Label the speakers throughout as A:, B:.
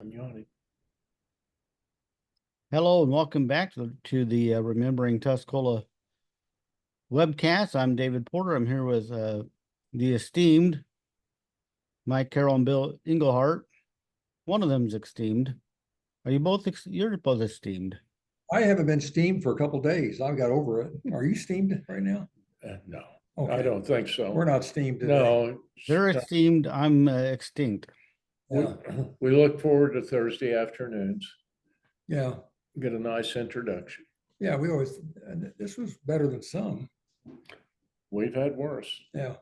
A: I'm yawning.
B: Hello and welcome back to the Remembering Tuscola webcast. I'm David Porter. I'm here with the esteemed Mike Carroll and Bill Englehardt. One of them's esteemed. Are you both? You're both esteemed.
C: I haven't been steamed for a couple days. I've got over it. Are you steamed right now?
A: No,
C: Okay.
A: I don't think so.
C: We're not steamed today.
A: No,
B: They're esteemed. I'm extinct.
A: we, we look forward to Thursday afternoons.
C: Yeah.
A: Get a nice introduction.
C: Yeah. We always, this was better than some.
A: We've had worse.
C: Yeah.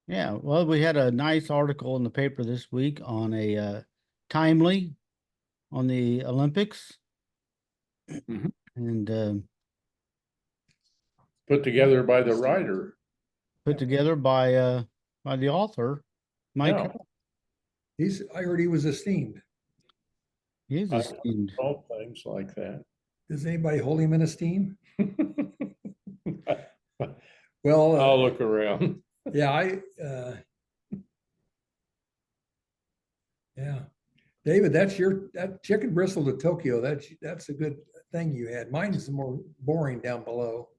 B: Yeah. Well, we had a nice article in the paper this week on a timely on the Olympics.
A: Mhm.
B: And
A: Put together by the writer.
B: put together by the author, Mike.
A: Yeah.
C: I heard he was esteemed.
B: He's esteemed.
A: All things like that.
C: Does anybody hold him in esteem? Well,
A: I'll look around.
C: Yeah, yeah. David, that chicken bristle to Tokyo. That's a good thing you had. Mine is more boring down below.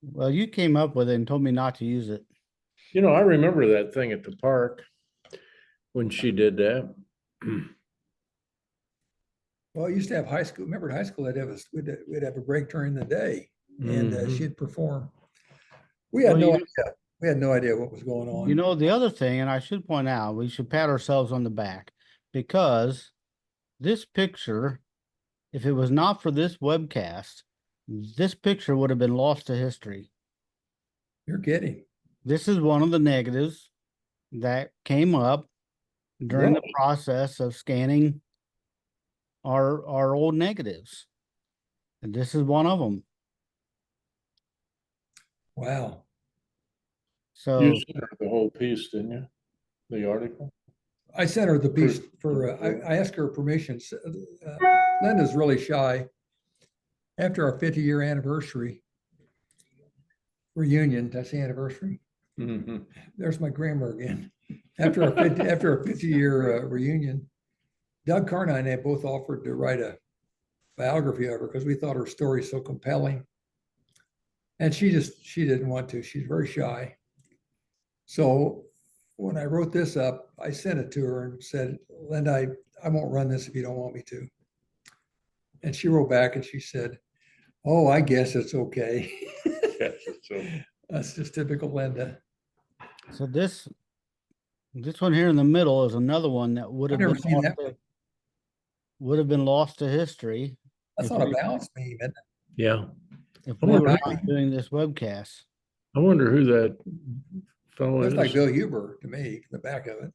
B: Well, you came up with it and told me not to use it.
A: You know, I remember that thing at the park when she did that.
C: Well, I used to have high school. Remember at high school, we'd have a break during the day, and she'd perform. We had no idea. We had no idea what was going on.
B: You know, the other thing, and I should point out, we should pat ourselves on the back because this picture, if it was not for this webcast, this picture would have been lost to history.
C: You're kidding.
B: This is one of the negatives that came up during the process of scanning our old negatives. And this is one of them.
C: Wow.
B: So
A: you sent her the whole piece, didn't you? The article?
C: I sent her the piece for, I asked her permission. Linda's really shy. After our 50-year anniversary reunion, that's the anniversary.
A: Mm-hmm.
C: There's my grammar again. After our 50-year reunion, Doug Carnine and I both offered to write a biography of her because we thought her story so compelling. And she didn't want to. She's very shy. So when I wrote this up, I sent it to her and said, Linda, I won't run this if you don't want me to. And she wrote back and she said, oh, I guess it's okay.
A: Yes, it's okay.
C: That's just typical Linda.
B: So this one here in the middle is another one that would have been lost to history.
C: That's not a balance beam, isn't it?
A: Yeah.
B: If we were not doing this webcast.
A: I wonder who that fellow is.
C: Looks like Bill Huber to me, the back of it.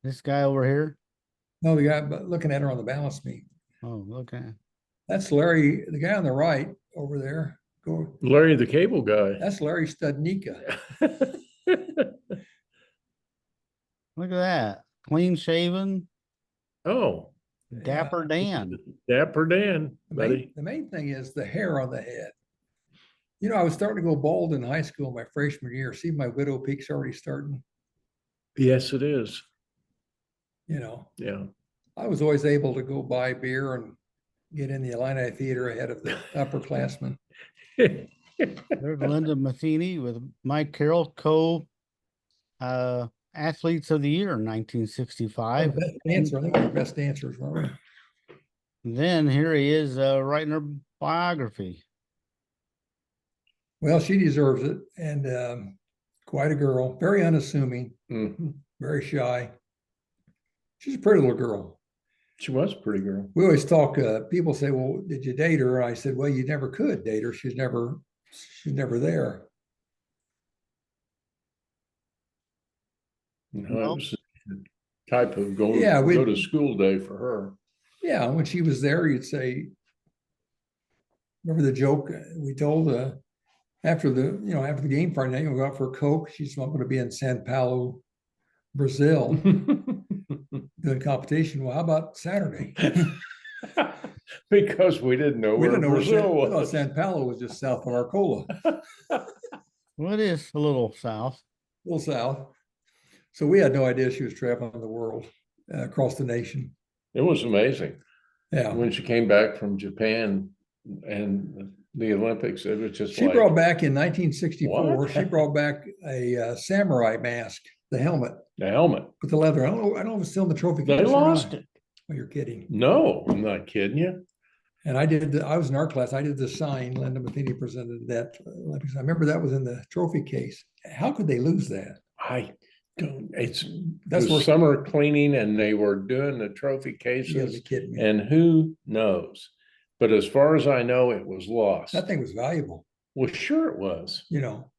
B: This guy over here?
C: No, the guy looking at her on the balance beam.
B: Oh, okay.
C: That's Larry, the guy on the right over there.
A: Larry the cable guy.
C: That's Larry Studnicka.
B: Look at that. Clean shaven.
A: Oh.
B: Dapper Dan.
A: Dapper Dan, buddy.
C: The main thing is the hair on the head. You know, I was starting to go bald in high school my freshman year. See, my widow peak's already starting.
A: Yes, it is.
C: You know.
A: Yeah.
C: I was always able to go buy beer and get in the Illini Theater ahead of the upperclassmen.
B: There's Linda Matheny with Mike Carroll, athletes of the year in 1965.
C: Best dancer. I think we're best dancers, weren't we?
B: Then here he is writing her biography.
C: Well, she deserves it. And quite a girl, very unassuming, very shy. She's a pretty little girl.
A: She was a pretty girl.
C: We always talk, people say, well, did you date her? And I said, well, you never could date her. She's never there.
A: No, it was a type of go to school day for her.
C: Yeah, when she was there, you'd say, remember the joke we told after the game Friday night, we'll go out for a Coke. She's not going to be in Sao Paulo, Brazil, doing competition. Well, how about Saturday?
A: Because we didn't know where Brazil was.
C: We thought Sao Paulo was just south of Arcola.
B: Well, it is a little south.
C: A little south. So we had no idea she was traveling the world. across the nation.
A: It was amazing.
C: Yeah.
A: When she came back from Japan and the Olympics, it was just
C: She
A: like,
C: brought back in 1964,
A: What?
C: she brought back a samurai mask, the helmet
A: the helmet.
C: with the leather. I don't know if it's still in the trophy
A: They
C: case or
A: lost
C: not.
A: it.
C: Oh, you're kidding.
A: No, I'm not kidding you.
C: And I was in art class. I did the sign. Linda Matheny presented that Olympics. I remember that was in the trophy case. How could they lose that?
A: I don't,
C: That's
A: was
C: worse.
A: summer cleaning and they were doing the trophy
C: You gotta
A: cases
C: be kidding me.
A: and who knows? But as far as I know, it was lost.
C: That thing was valuable,
A: Well, sure it was.
C: you know.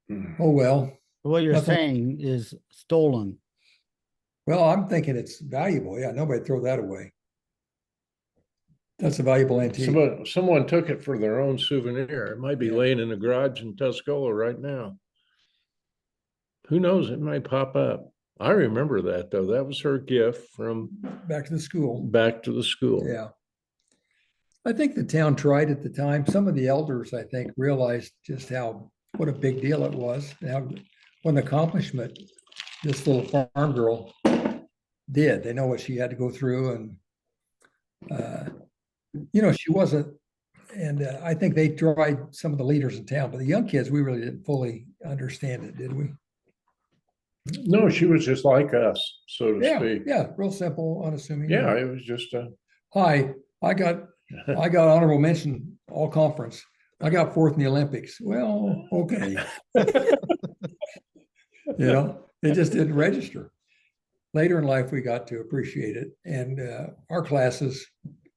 A: Hmm.
C: Oh, well.
B: What you're
C: Nothing-
B: saying is stolen.
C: Well, I'm thinking it's valuable. Yeah, nobody throw that away. That's a valuable antique.
A: Someone took it for their own souvenir. It might be
C: Yeah.
A: laying in the garage in Tuscola right now. Who knows? It might pop up. I remember that though. That was her gift from
C: Back to the school.
A: back to the school.
C: Yeah. I think the town tried at the time. Some of the elders, I think, realized just what a big deal it was. What an accomplishment this little farm girl did. They know what she had to go through and, she wasn't, and I think they tried some of the leaders in town, but the young kids, we really didn't fully understand it, did we?
A: No, she was just like us, so to
C: Yeah,
A: speak.
C: yeah, real simple, unassuming.
A: Yeah, it was just a
C: Hi, I got honorable mention all conference. I got fourth in the Olympics. Well, okay. It just didn't register. Later in life, we got to appreciate it. And our classes,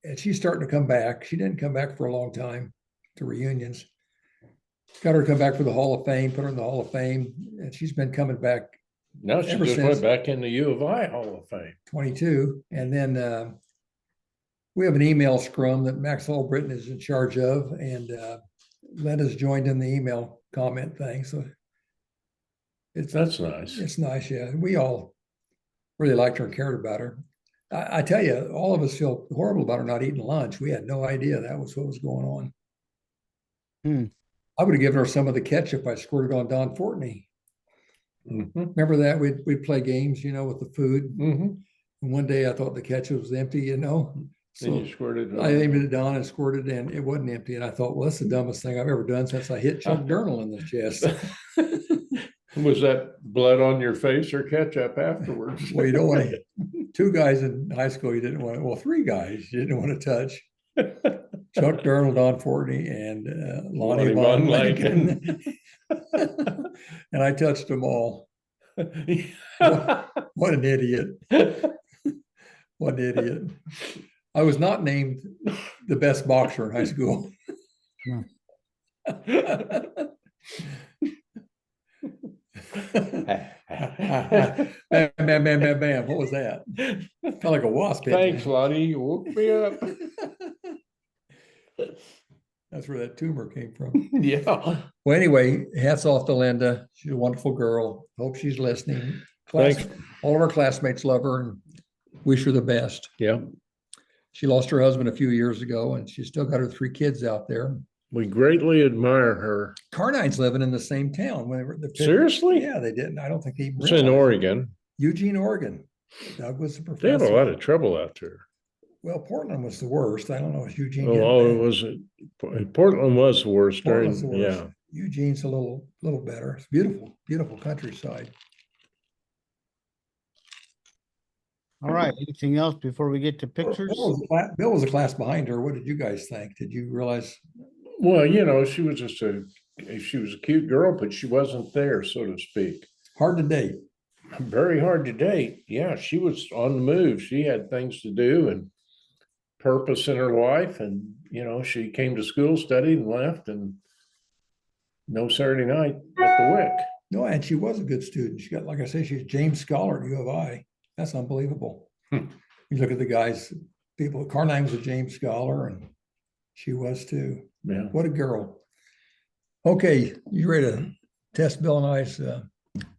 C: and she's starting to come back. She didn't come back for a long time to reunions. Got her to come back for the Hall of Fame, put her in the Hall of Fame. And she's been coming back
A: now she
C: ever
A: just
C: since.
A: went back in the U of I Hall of Fame.
C: 22. And then we have an email scrum that Max Albritton is in charge of. And Linda's joined in the email comment thing. So
A: That's nice.
C: It's nice, yeah. We all really liked her and cared about her. I tell you, all of us feel horrible about her not eating lunch. We had no idea that was what was going on. I would have given her some of the ketchup I squirted on Don Fortney.
A: Mhm.
C: Remember that? We'd play games, with the food.
A: Mhm.
C: And one day I thought the ketchup was empty,
A: And
C: So
A: you squirted it
C: I
A: on.
C: aimed it down and squirted and it wasn't empty. And I thought, well, that's the dumbest thing I've ever done since I hit Chuck Durnall in the chest.
A: Was that blood on your face or ketchup afterwards?
C: Well, you don't want to, two guys in high school you didn't want to, well, three guys you didn't want to touch. Chuck Durnall, Don Fortney, and Lonnie Von Lincoln. And I touched them all. What an idiot. What an idiot. I was not named the best boxer in high school.
B: No.
C: Bam, bam, bam, bam, bam. What was that? Felt like a wasp. hit me.
A: Thanks, Lonnie. You woke me up.
C: That's where that tumor came from.
A: Yeah.
C: Well, anyway, hats off to Linda. She's a wonderful girl. Hope she's listening.
A: Thanks.
C: All of our classmates love her and wish her the best.
A: Yeah.
C: She lost her husband a few years ago and she's still got her 3 kids out there.
A: We greatly admire her.
C: Carnine's living in the same town.
A: Seriously?
C: Yeah, they didn't. I don't think they even
A: It's in
C: realized it.
A: Oregon.
C: Eugene, Oregon. Doug was a
A: They had a
C: professor.
A: lot of trouble out there.
C: Well, Portland was the worst. I don't know if Eugene.
A: Oh, it was, Portland was the worst during,
C: Portland's the worst.
A: yeah.
C: Eugene's a little better. It's beautiful, beautiful countryside.
B: All right, anything else before we get to pictures?
C: Bill was a class behind her. What did you guys think? Did you realize?
A: Well, she was just she was a cute girl, but she wasn't there, so to speak.
C: Hard to date.
A: Very hard to date. Yeah, she was on the move. She had things to do and purpose in her life. And, she came to school, studied and left, and no Saturday night at the WIC.
C: No, and she was a good student. She got, like I say, she's James Scholar at U of I. That's unbelievable. You look at the guys, Carnine was a James Scholar and she was too.
A: Yeah.
C: What a girl. Okay, you ready to test Bill and I's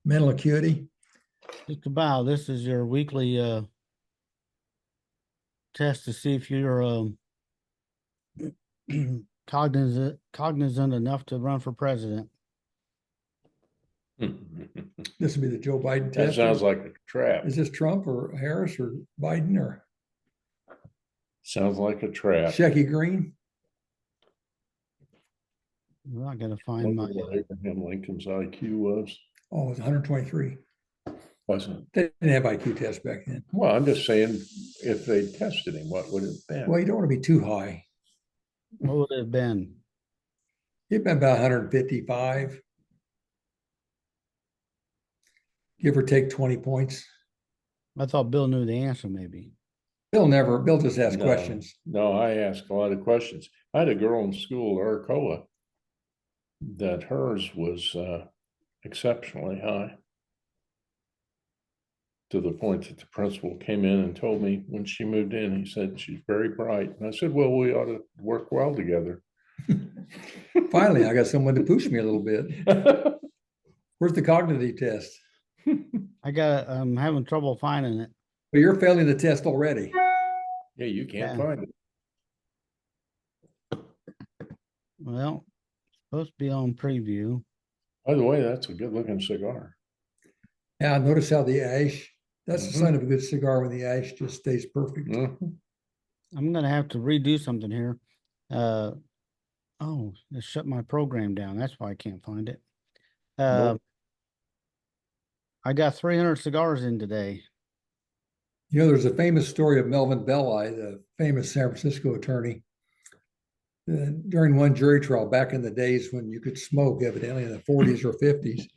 C: mental acuity?
B: Just about. This is your weekly test to see if you're cognizant enough to run for president.
C: This would be the Joe Biden
A: That
C: test.
A: sounds like a trap.
C: Is this Trump or Harris or Biden or
A: Sounds like a trap.
C: Shecky Green?
B: I'm not gonna
A: I
B: find
A: wonder
B: my,
A: what Abraham Lincoln's IQ was.
C: Oh, it was 123.
A: Wasn't.
C: They didn't have IQ tests back then.
A: Well, I'm just saying, if they tested him, what would it have been?
C: Well, you don't want to be too high.
B: what would it have been?
C: It'd been about 155. Give or take 20 points.
B: I thought Bill knew the answer, maybe.
C: Bill just asks
A: No,
C: questions.
A: No, I asked a lot of questions. I had a girl in school, Arcola, that hers was exceptionally high. To the point that the principal came in and told me when she moved in, he said, she's very bright. And I said, well, we ought to work well together.
C: Finally, I got someone to push me a little bit. Where's the cognitive test?
B: I'm having trouble finding it.
C: But you're failing the test already.
A: Yeah, you can't
B: Yeah.
A: find it.
B: Well, it's supposed to be on preview.
A: By the way, that's a good looking cigar.
C: Yeah, notice how the ash, that's the
A: Mhm.
C: sign of a good cigar when the ash just stays perfect.
A: Mhm.
B: I'm gonna have to redo something here. Oh, it shut my program down. That's why I can't find it.
A: Nope.
B: I got 300 cigars in today.
C: You know, there's a famous story of Melvin Belli, the famous San Francisco attorney. During one jury trial back in the days when you could smoke, evidently in the 40s or 50s,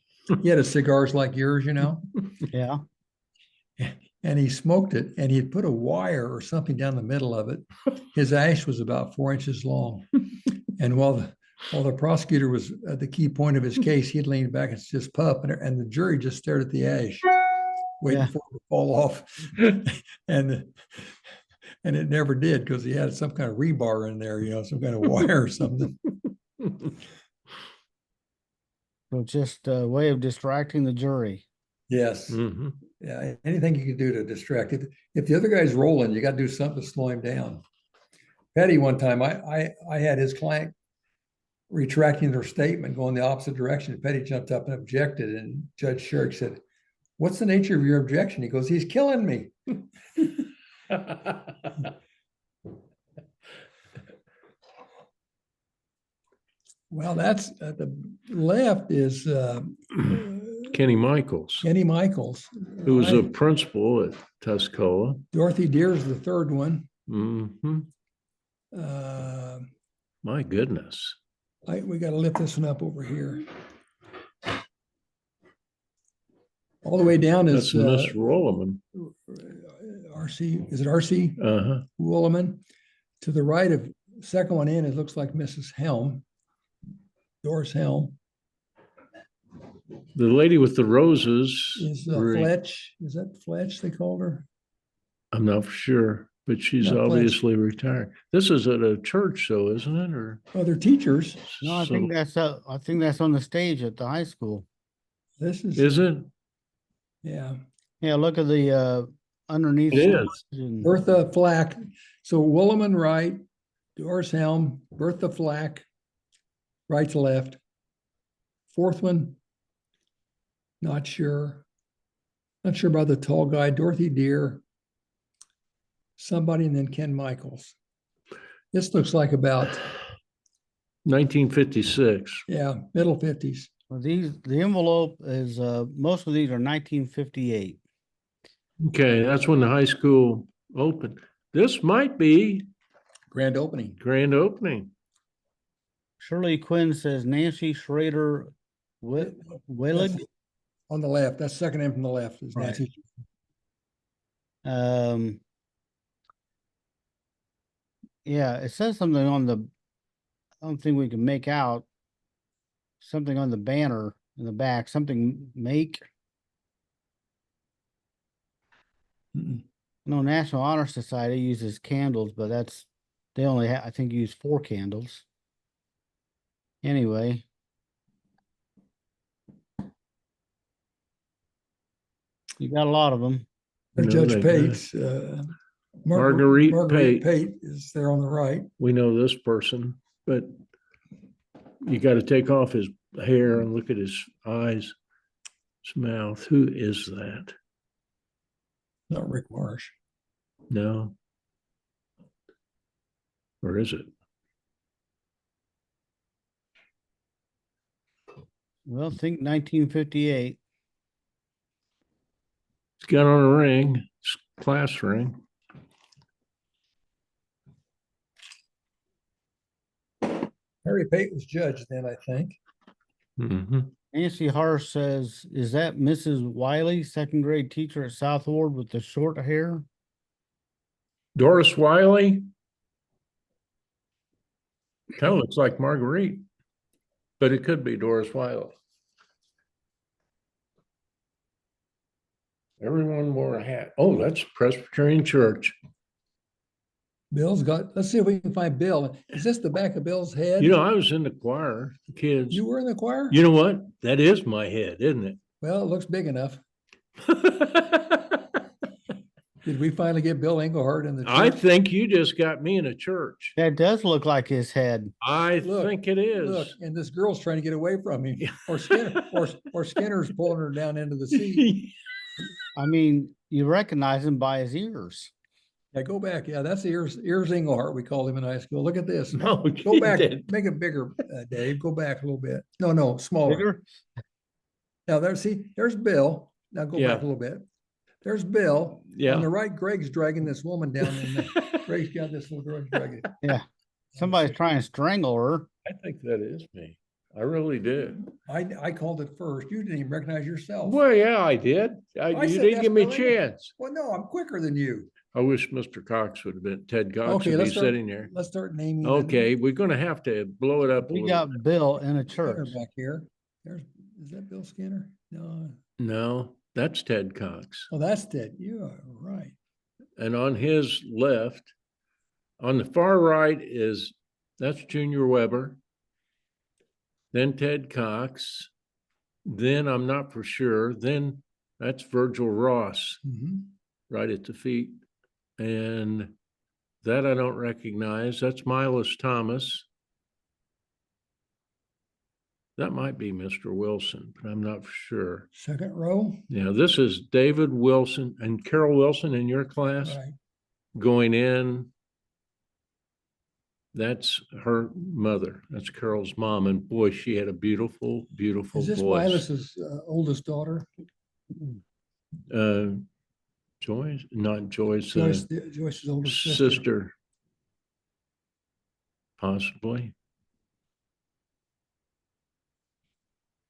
C: he had a cigars like yours, you know,
B: Yeah.
C: and he smoked it and he had put a wire or something down the middle of it. His ash was about 4 inches long. And while the prosecutor was at the key point of his case, he'd leaned back and just puff, and the jury just stared at the ash, waiting
B: Yeah.
C: for it to fall off. And it never did because he had some kind of rebar in there, you know, some kind of wire or something.
B: So just a way of distracting the jury.
C: Yes.
A: Mhm.
C: Yeah. Anything you can do to distract. If the other guy's rolling, you got to do something to slow him down. Petty, one time, I had his client retracting their statement, going the opposite direction. Petty jumped up and objected, and Judge Sherrick said, "What's the nature of your objection?" He goes, "He's killing me." Well, that's at the left is
A: Kenny Michaels,
C: Kenny Michaels,
A: who was a principal at Tuscola.
C: Dorothy Deer's the third one.
A: Mhm.
C: Uh,
A: My goodness.
C: we got to lift this one up over here. All the way down is
A: That's Miss Rolleman.
C: RC. Is it RC
A: Uh-huh.
C: Woolman? To the right of second one in, it looks like Mrs. Helm, Doris Helm.
A: The lady with the roses.
C: Is
A: Right.
C: Fletch? Is that Fletch they called her?
A: I'm not for sure, but she's
C: Not Fletch.
A: obviously retired. This is at a church, though, isn't it? Or
C: Oh, they're teachers.
B: No, I
A: so-
B: think that's on the stage at the high school.
C: This
A: Is it?
C: yeah.
B: Yeah, look at the underneath.
A: It is.
B: and-
C: Bertha Flack. So Woolman right, Doris Helm, Bertha Flack, right to left. Fourth one, not sure. Not sure about the tall guy, Dorothy Deer, somebody, and then Ken Michaels. This looks like about,
A: 1956.
C: yeah, middle 50s.
B: Well, the envelope is, most of these are 1958.
A: Okay, that's when the high school opened. This might be
C: Grand opening.
A: grand opening.
B: Shirley Quinn says Nancy Schrader Willig.
C: On the left, that's second in from the left is
B: Right.
C: Nancy.
B: Yeah, it says something on the, I don't think we can make out something on the banner in the back, something make.
C: Mm-mm.
B: No, National Honor Society uses candles, but they only I think use 4 candles. Anyway. You got a lot of them.
A: No,
C: Judge
A: they-
C: Pate's,
A: Marguerite
C: Marguerite
A: Pate.
C: Pate is there on the right.
A: We know this person, but you got to take off his hair and look at his eyes. Mouth. Who is that?
C: Not Rick Marsh.
A: No. Or is it?
B: Well, think 1958.
A: It's got on a ring, class ring.
C: Harry Pate was judged then, I think.
A: Mm-hmm.
B: Nancy Harsh says, is that Mrs. Wiley, second grade teacher at South Ward with the short hair?
A: Doris Wiley. Kind of looks like Marguerite, but it could be Doris Wiley. Everyone wore a hat. Oh, that's Presbyterian Church.
C: Bill's got, let's see if we can find Bill. Is this the back of Bill's head?
A: You know, I was in the choir, the kids.
C: You were in the choir?
A: You know what? That is my head, isn't
C: Well, it looks big enough.
A: it?
C: Did we finally get Bill Englehardt in the church?
A: I think you just got me in a church.
B: That does look like his head.
A: I
C: Look,
A: think it is.
C: Look, and this girl's trying to get away from him, or Skinner, or Skinner's pulling her down into the seat.
B: I mean, you recognize him by his ears.
C: Yeah, go back. Yeah, that's the ears Engelhardt. We called him in high school. Look at this.
A: No,
C: Go
A: you
C: back.
A: didn't.
C: Make it bigger, Dave. Go back a little bit. No, smaller.
B: Bigger?
C: Now there's Bill. Now go
A: Yeah.
C: back a little bit. There's Bill.
A: Yeah.
C: On the right, Greg's dragging this woman down. Greg's got this little girl dragging.
B: Yeah. Somebody's trying to strangle her.
A: I think that is me. I really did.
C: I called it first. You didn't even recognize yourself.
A: Well, yeah, I did.
C: I
A: You
C: said
A: didn't
C: that's
A: give me a
C: Bill
A: chance.
C: Well, no, I'm quicker than you.
A: I wish Mr. Cox would have been, Ted Cox
C: Okay,
A: would be
C: let's start-
A: sitting there.
C: Let's start naming.
A: Okay, we're gonna have to blow it up a
B: We
A: little.
B: got Bill in a
C: Skinner
B: church.
C: back here. Is that Bill Skinner? No.
A: No, that's Ted Cox.
C: Oh, that's Ted. You are right.
A: And on his left, on the far right that's Junior Weber. Then Ted Cox. Then I'm not for sure. Then that's Virgil Ross
C: Mhm.
A: right at the feet. And that I don't recognize. That's Miles Thomas. That might be Mr. Wilson, but I'm not for sure.
C: Second row.
A: Yeah, this is David Wilson and Carroll Wilson in your class
C: Right.
A: going in. That's her mother. That's Carol's mom. And boy, she had a beautiful, beautiful
C: Is this
A: voice.
C: Milas's oldest daughter?
A: Joyce, not Joyce,
C: Joyce's older sister.
A: sister. Possibly.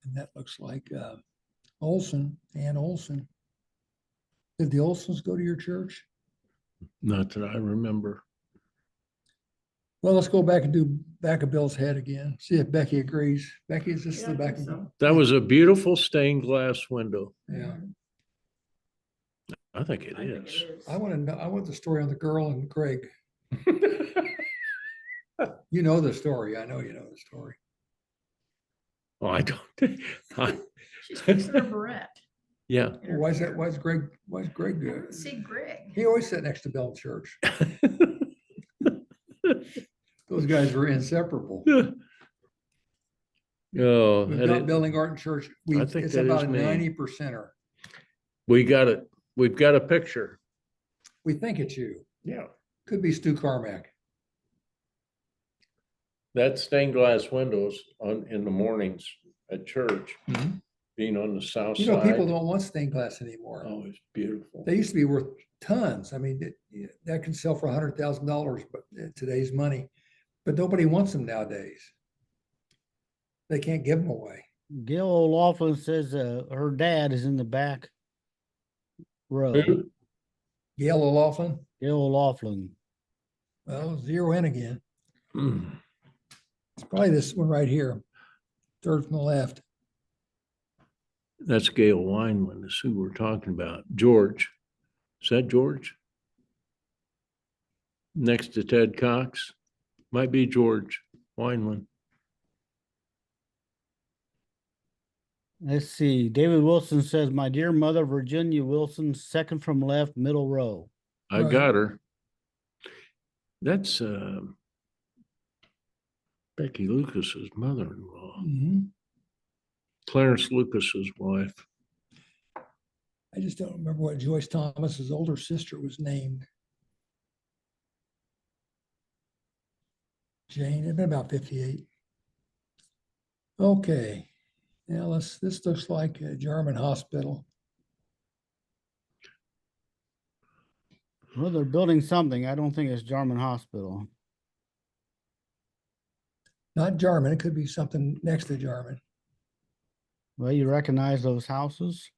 C: And that looks like Olson, Ann Olson. Did the Olsons go to your church?
A: Not that I remember.
C: Well, let's go back and do back of Bill's head again. See if Becky agrees. Becky, is this the back of?
A: That was a beautiful stained glass window.
C: Yeah.
A: I think it is.
C: I want to know, I want the story on the girl and Greg. You know the story. I know you know the story.
A: Oh, I don't.
D: She's fixing her barrette.
A: Yeah.
D: in her
C: Why is
D: hair.
C: Greg good?
D: See Greg.
C: He always sat next to Bill in church. Those guys were inseparable.
A: Oh,
C: We've
A: and
C: got
A: it-
C: Bill Englehardt in church.
A: I think
C: It's
A: that is
C: about a
A: me.
C: 90%er.
A: we got it. We've got a picture.
C: We think it's you.
A: Yeah.
C: Could be Stu Carmack.
A: That stained glass windows in the mornings at church,
C: Mhm.
A: being on the south
C: You know,
A: side.
C: people don't want stained glass anymore.
A: Oh, it's beautiful.
C: They used to be worth tons. I mean, that can sell for $100,000, but today's money, but nobody wants them nowadays. They can't give them away.
B: Gail O'Laughlin says her dad is in the back row.
A: Who?
C: Gail O'Laughlin,
B: Gail O'Laughlin.
C: well, zero in again.
A: Mm.
C: It's probably this one right here, third from the left.
A: That's Gail Wineland, is who we're talking about. George. Is that George? Next to Ted Cox? Might be George Wineland.
B: Let's see. David Wilson says, my dear mother, Virginia Wilson, second from left, middle row.
A: I
C: Right.
A: got her. That's Becky Lucas's mother-in-law,
C: Mhm.
A: Clarence Lucas's wife.
C: I just don't remember what Joyce Thomas's older sister was named. Jane, it'd been about 58. Okay, now this looks like a German hospital.
B: Well, they're building something. I don't think it's German hospital.
C: Not German, it could be something next to German.
B: Well, you recognize those houses?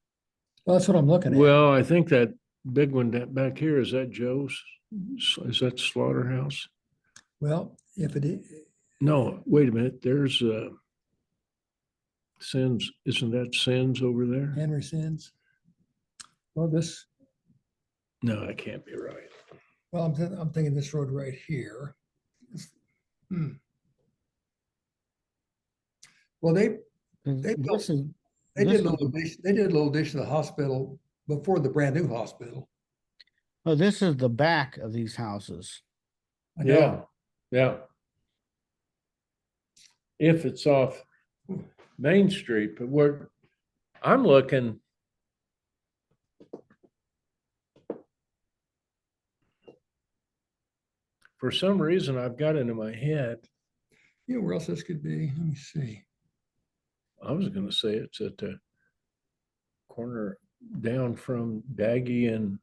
C: Well, that's what I'm looking at.
A: Well, I think that big one back here, is that Joe's? Is that Slaughterhouse?
C: Well, if it is,
A: No, wait a minute, there's Sins, isn't that Sins over there?
C: Henry Sins. Well, this,
A: No, that can't be right.
C: well, I'm thinking this road right here. Well, they
B: 'Cause
C: They built-
B: This is,
C: They
B: This
C: did a
B: was
C: little addition, they did a little addition to the hospital before the brand new hospital.
B: oh, this is the back of these houses.
C: I know.
A: Yeah. If it's off Main Street, but I'm looking. For some reason, I've got it in my head.
C: You know where else this could be? Let me see.
A: I was gonna say it's at the corner down from Daggy and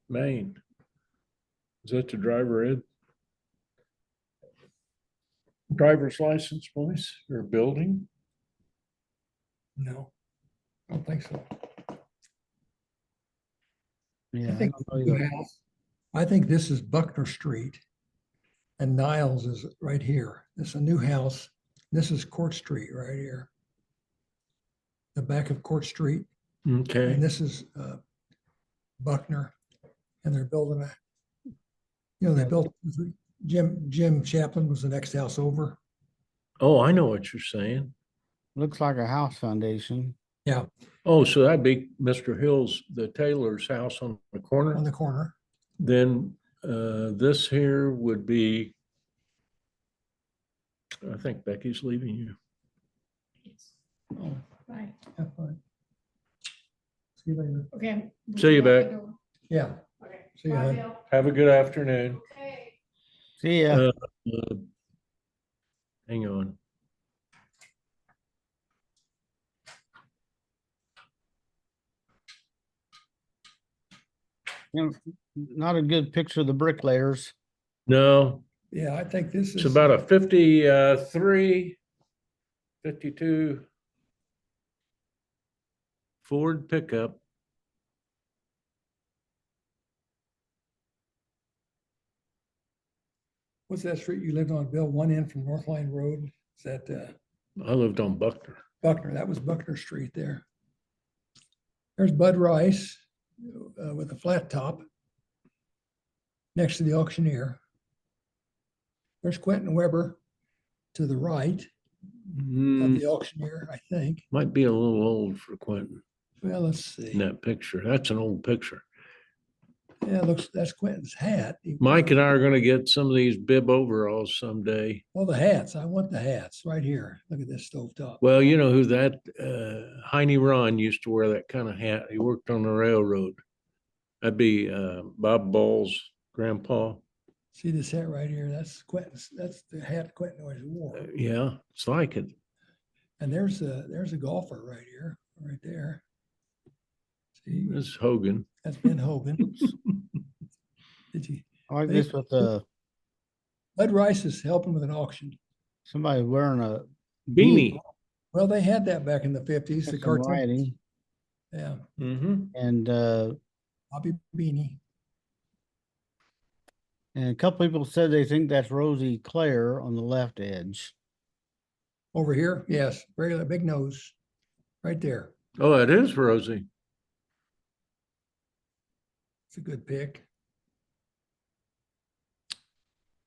A: Main. Is that the driver ed? Driver's license place or building?
C: No, I don't think so.
B: Yeah,
C: I think,
B: don't know either.
C: I think this is Buckner Street. And Niles is right here. This is a new house. This is Court Street right here. The back of Court Street.
A: Okay,
C: And this is Buckner. And they're building they built, Jim Chaplin was the next house over.
A: oh, I know what you're saying.
B: Looks like a house foundation.
C: Yeah,
A: Oh, so that'd be Mr. Hill's, the Taylor's house on the
C: on
A: corner.
C: the corner.
A: Then this here would be, I think Becky's leaving you.
C: Oh,
D: Right,
C: have fun. See you later.
D: okay.
A: See you, Beck.
C: Yeah,
D: Okay.
C: see you.
D: Bye,
C: hon.
D: Bill.
A: Have a good afternoon.
D: Okay.
B: See ya.
A: Hang on.
B: You know, not a good picture of the bricklayers.
A: No,
C: Yeah, I think this
A: it's
C: is.
A: about a 53, 52 Ford pickup.
C: What's that street you lived on, Bill? One in from North Line Road? Is that
A: I lived on Buckner.
C: Buckner? That was Buckner Street there. There's Bud Rice with a flat top next to the auctioneer. There's Quentin Weber to the right of the auctioneer, I think.
A: Might be a little old for Quentin
C: Well, let's see.
A: in that picture. That's an old picture.
C: Yeah, that's Quentin's hat.
A: Mike and I are gonna get some of these bib overalls someday.
C: Oh, the hats. I want the hats right here. Look at this stovetop.
A: Well, you know who that, Heine Ron used to wear that kind of hat. He worked on the railroad. That'd be Bob Ball's grandpa.
C: See this hat right here? That's Quentin's. That's the hat Quentin always wore.
A: Yeah, it's like it.
C: And there's a golfer right here, right there. See,
A: It's Hogan.
C: that's Ben Hogan. Did you?
B: I like this with
C: Bud Rice is helping with an auction.
B: somebody wearing a
A: Beanie.
C: Well, they had that back in the 50s. The
B: some
C: cartoon.
B: writing
C: Yeah,
A: Mm-hmm.
B: and
C: Bobby Beanie.
B: a couple people said they think that's Rosie Claire on the left edge.
C: Over here, yes, regular big nose, right there.
A: Oh, it is Rosie.
C: It's a good pick.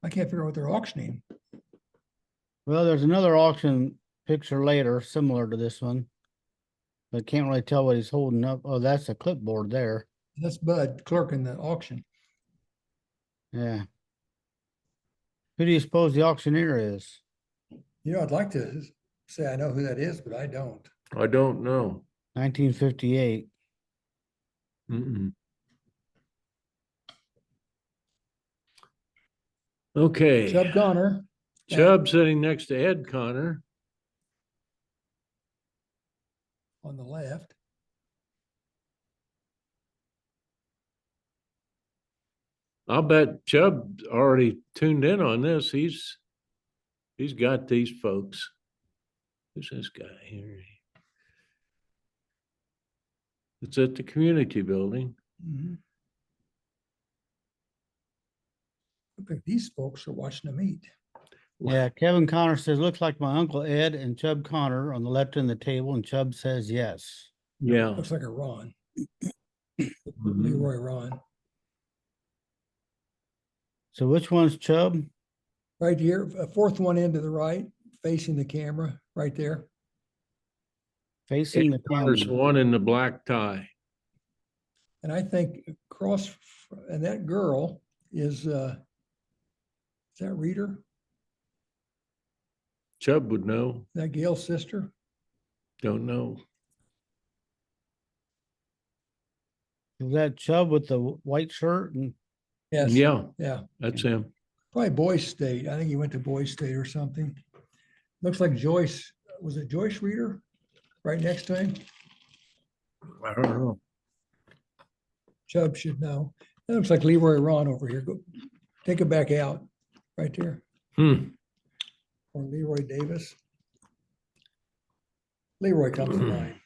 C: I can't figure out what they're auctioning.
B: Well, there's another auction picture later, similar to this one. But can't really tell what he's holding up. Oh, that's a clipboard there.
C: That's Bud, clerk in the auction.
B: Yeah. Who do you suppose the auctioneer is?
C: You know, I'd like to say I know who that is, but I don't.
A: I don't know.
B: 1958.
A: Mm-mm. Okay.
C: Chubb Connor.
A: Chubb sitting next to Ed Connor.
C: On the left.
A: I'll bet Chubb already tuned in on this. He's got these folks. Who's this guy here? It's at the community building.
C: Mhm. Look like these folks are watching the meet.
B: Yeah, Kevin Connor says, looks like my Uncle Ed and Chubb Connor on the left end of the table, and Chubb says yes.
A: Yeah.
C: Looks like a Ron.
A: Mhm.
C: Leroy Ron.
B: So which one's Chubb?
C: Right here, a fourth one into the right, facing the camera, right there.
B: Facing the
A: Ed Connor's the
B: camera.
A: one in the black tie.
C: And I think across, and that girl is that Reader?
A: Chubb would know.
C: That Gail's sister?
A: Don't know.
B: Is that Chubb with the white shirt? And
C: Yes.
A: Yeah,
C: Yeah.
A: that's him.
C: Probably Boys State. I think he went to Boys State or something. Looks like Joyce, was it Joyce Reader? Right next to him?
A: I don't know.
C: Chubb should know. That looks like Leroy Ron over here. Go take it back out, right there. Or Leroy Davis. Leroy comes to mind.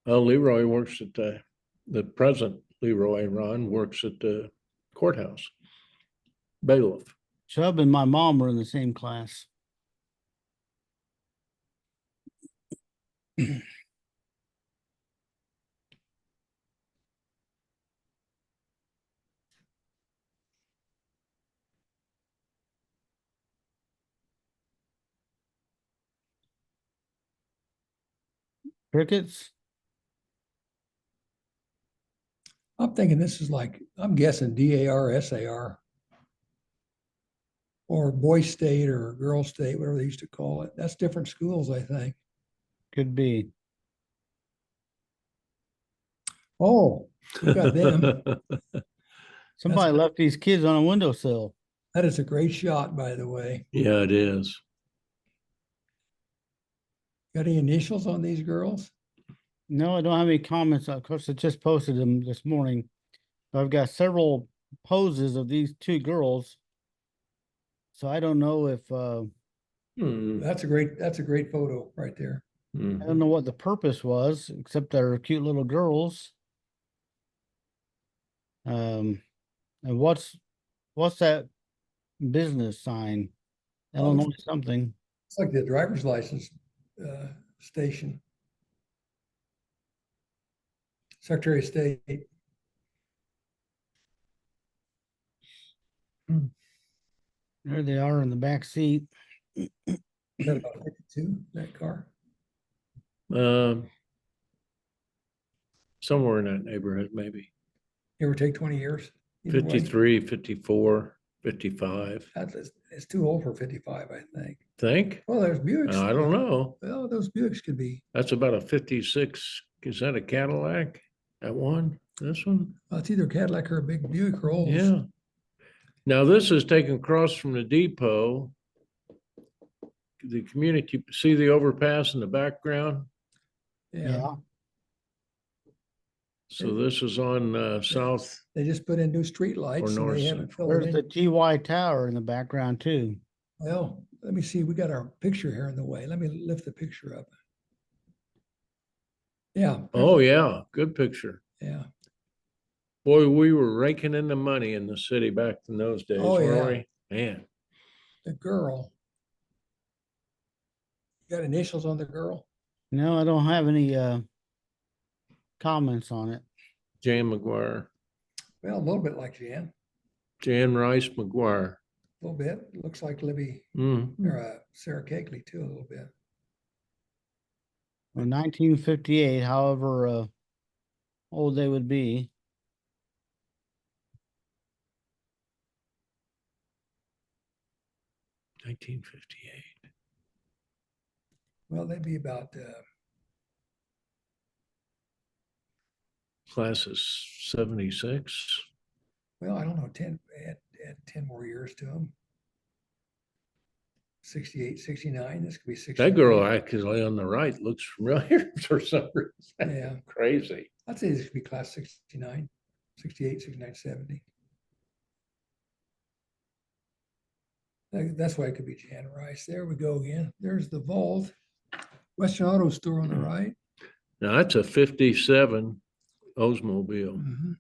A: Oh, Leroy works at the present Leroy Ron works at the courthouse. Bailiff.
B: Chubb and my mom were in the same class. Crickets?
C: I'm thinking this is like, I'm guessing DAR, SAR. Or Boy State or Girl State, whatever they used to call it. That's different schools, I think.
B: Could be.
C: Oh, we got them.
B: Somebody left these kids on a windowsill.
C: That is a great shot, by the way.
A: Yeah, it is.
C: Got any initials on these girls?
B: No, I don't have any comments. Of course, I just posted them this morning. I've got several poses of these two girls. So I don't know if
C: That's a great photo right there.
B: I don't know what the purpose was, except they're cute little girls. And what's that business sign? Illinois something.
C: It's like the driver's license station. Secretary of State.
B: There they are in the back seat.
C: Is that about 52, that car?
A: Somewhere in that neighborhood, maybe.
C: Give or take 20 years? Either way.
A: 53, 54, 55.
C: It's too old for 55, I think.
A: Think?
C: Well, there's Buicks.
A: I don't know.
C: Well, those Buicks could be.
A: That's about a 56. Is that a Cadillac? That one? This one?
C: It's either Cadillac or a big Buick Rolls.
A: Yeah. Now this is taken across from the depot. The community, see the overpass in the background?
C: Yeah.
A: So this is on south.
C: They just put in new street lights and
A: north
C: they
A: side.
C: haven't filled
B: There's
C: it
B: the
C: in.
B: GY Tower in the background too.
C: Well, let me see. We got our picture here in the way. Let me lift the picture up. Yeah.
A: Oh, yeah, good picture.
C: Yeah.
A: Boy, we were raking in the money in the city back in those days,
C: Oh, yeah.
A: weren't we? Man,
C: The girl. You got initials on the girl?
B: No, I don't have any comments on it.
A: Jan McGuire,
C: Well, a little bit like Jan.
A: Jan Rice McGuire.
C: A little bit. Looks like Libby
A: Mm.
C: or Sarah Cakeley too, a little bit.
B: Or 1958, however old they would be.
A: Mm. 1958.
C: Well, they'd be about
A: Class is 76.
C: Well, I don't know, add 10 more years to them. 68, 69, this could be 69.
A: That girl actually on the right looks familiar for some reason.
C: Yeah.
A: Crazy.
C: I'd say this could be class 69, 68, 69, 70. That's why it could be Jan Rice. There we go again. There's the vault. Western Auto Store on the right.
A: Now that's a 57 Oldsmobile.
C: Mhm.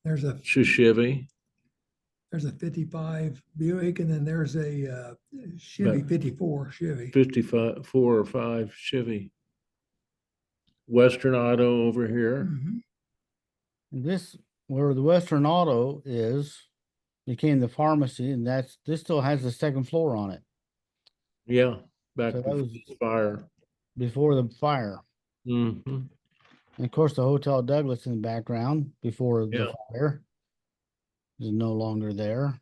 C: There's a
A: Chevy.
C: 55 Buick, and then there's a Chevy, 54 Chevy.
A: 55, 4 or 5 Chevy. Western Auto over here.
C: Mhm.
B: This, where the Western Auto is, became the pharmacy, and this still has the second floor on it
A: Yeah, back
B: So that
A: before
B: was-
A: the fire.
B: before the fire.
A: Mhm.
B: And of course, the Hotel Douglas in the background before the
A: Yeah.
B: fire is no longer there. Of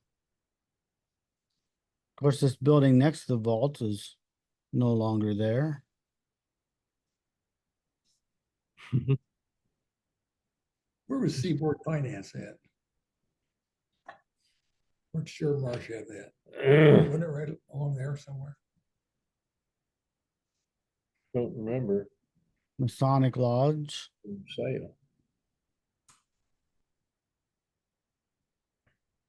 B: course, this building next to the vault is no longer there.
C: Where was Seaboard Finance at? Where'd Sure Marsh have that? Wasn't it right along there somewhere?
A: Don't remember.
B: Masonic Lodge.
A: Sale.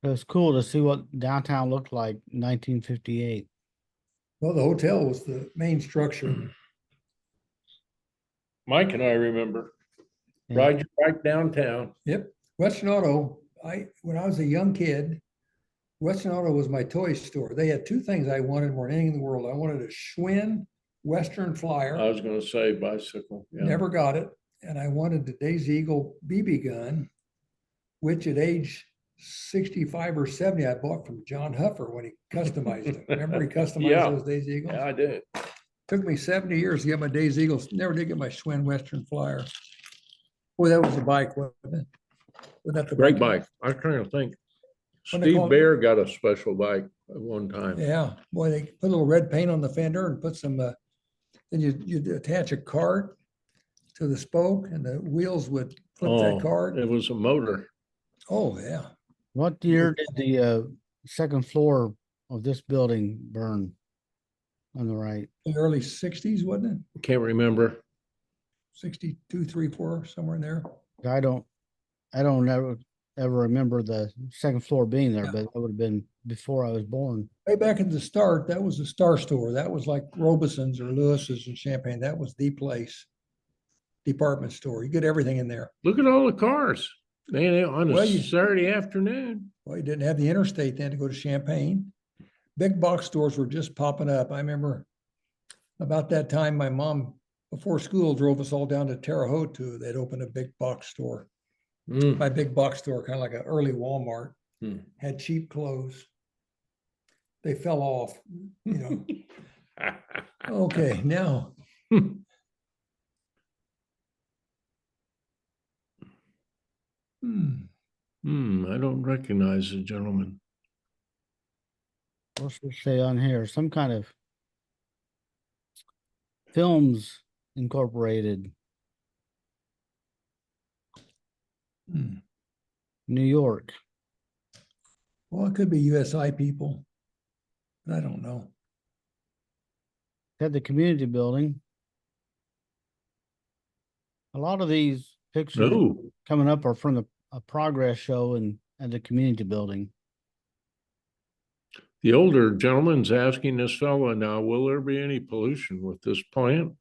B: It was cool to see what downtown looked like in 1958.
C: Well, the hotel was the main structure.
A: Mike and I remember.
B: Yeah.
A: Ride your bike downtown.
C: Yep. Western Auto, when I was a young kid, Western Auto was my toy store. They had two things I wanted more than anything in the world. I wanted a Schwinn Western Flyer.
A: I was gonna say bicycle. Yeah.
C: Never got it. And I wanted the Daisy Eagle BB gun, which at age 65 or 70, I bought from John Huffer when he customized it. Remember he customized
A: Yeah.
C: those Daisy Eagles?
A: Yeah, I did.
C: Took me 70 years to get my Daisy Eagles. Never did get my Schwinn Western Flyer. Boy, that was a bike, wasn't it? Wasn't that the
A: Great bike. I was trying to think.
C: What they call
A: Steve
C: it?
A: Bear got a special bike at one time.
C: Yeah, boy, they put a little red paint on the fender and put some, then you'd attach a cart to the spoke and the wheels would flip
A: Oh,
C: that cart.
A: it was a motor.
C: Oh, yeah.
B: What year did the second floor of this building burn on the right?
C: The early 60s, wasn't it?
A: Can't remember.
C: 62, 3, 4, somewhere in there.
B: I don't ever remember the second floor being there,
C: Yeah.
B: but that would have been before I was born.
C: Way back at the start, that was a Star Store. That was like Robeson's or Lewis's in Champaign. That was the place. Department store. You get everything in there.
A: Look at all the cars. Man, on
C: Well,
A: a
C: you-
A: Saturday afternoon.
C: Well, you didn't have the interstate then to go to Champaign. Big box stores were just popping up. I remember about that time, my mom, before school, drove us all down to Terre Haute. They'd opened a big box store.
A: Mm.
C: My big box store, kind of like an early Walmart,
A: Hmm.
C: had cheap clothes. They fell off, you know. Okay, now.
A: I don't recognize the gentleman.
B: What's it say on here? Some kind of Films Incorporated,
C: Hmm.
B: New York.
C: Well, it could be USI people, but I don't know.
B: Had the community building. A lot of these pictures
A: No,
B: coming up are from a progress show at the community building.
A: the older gentleman's asking this fellow now, will there be any pollution with this plant?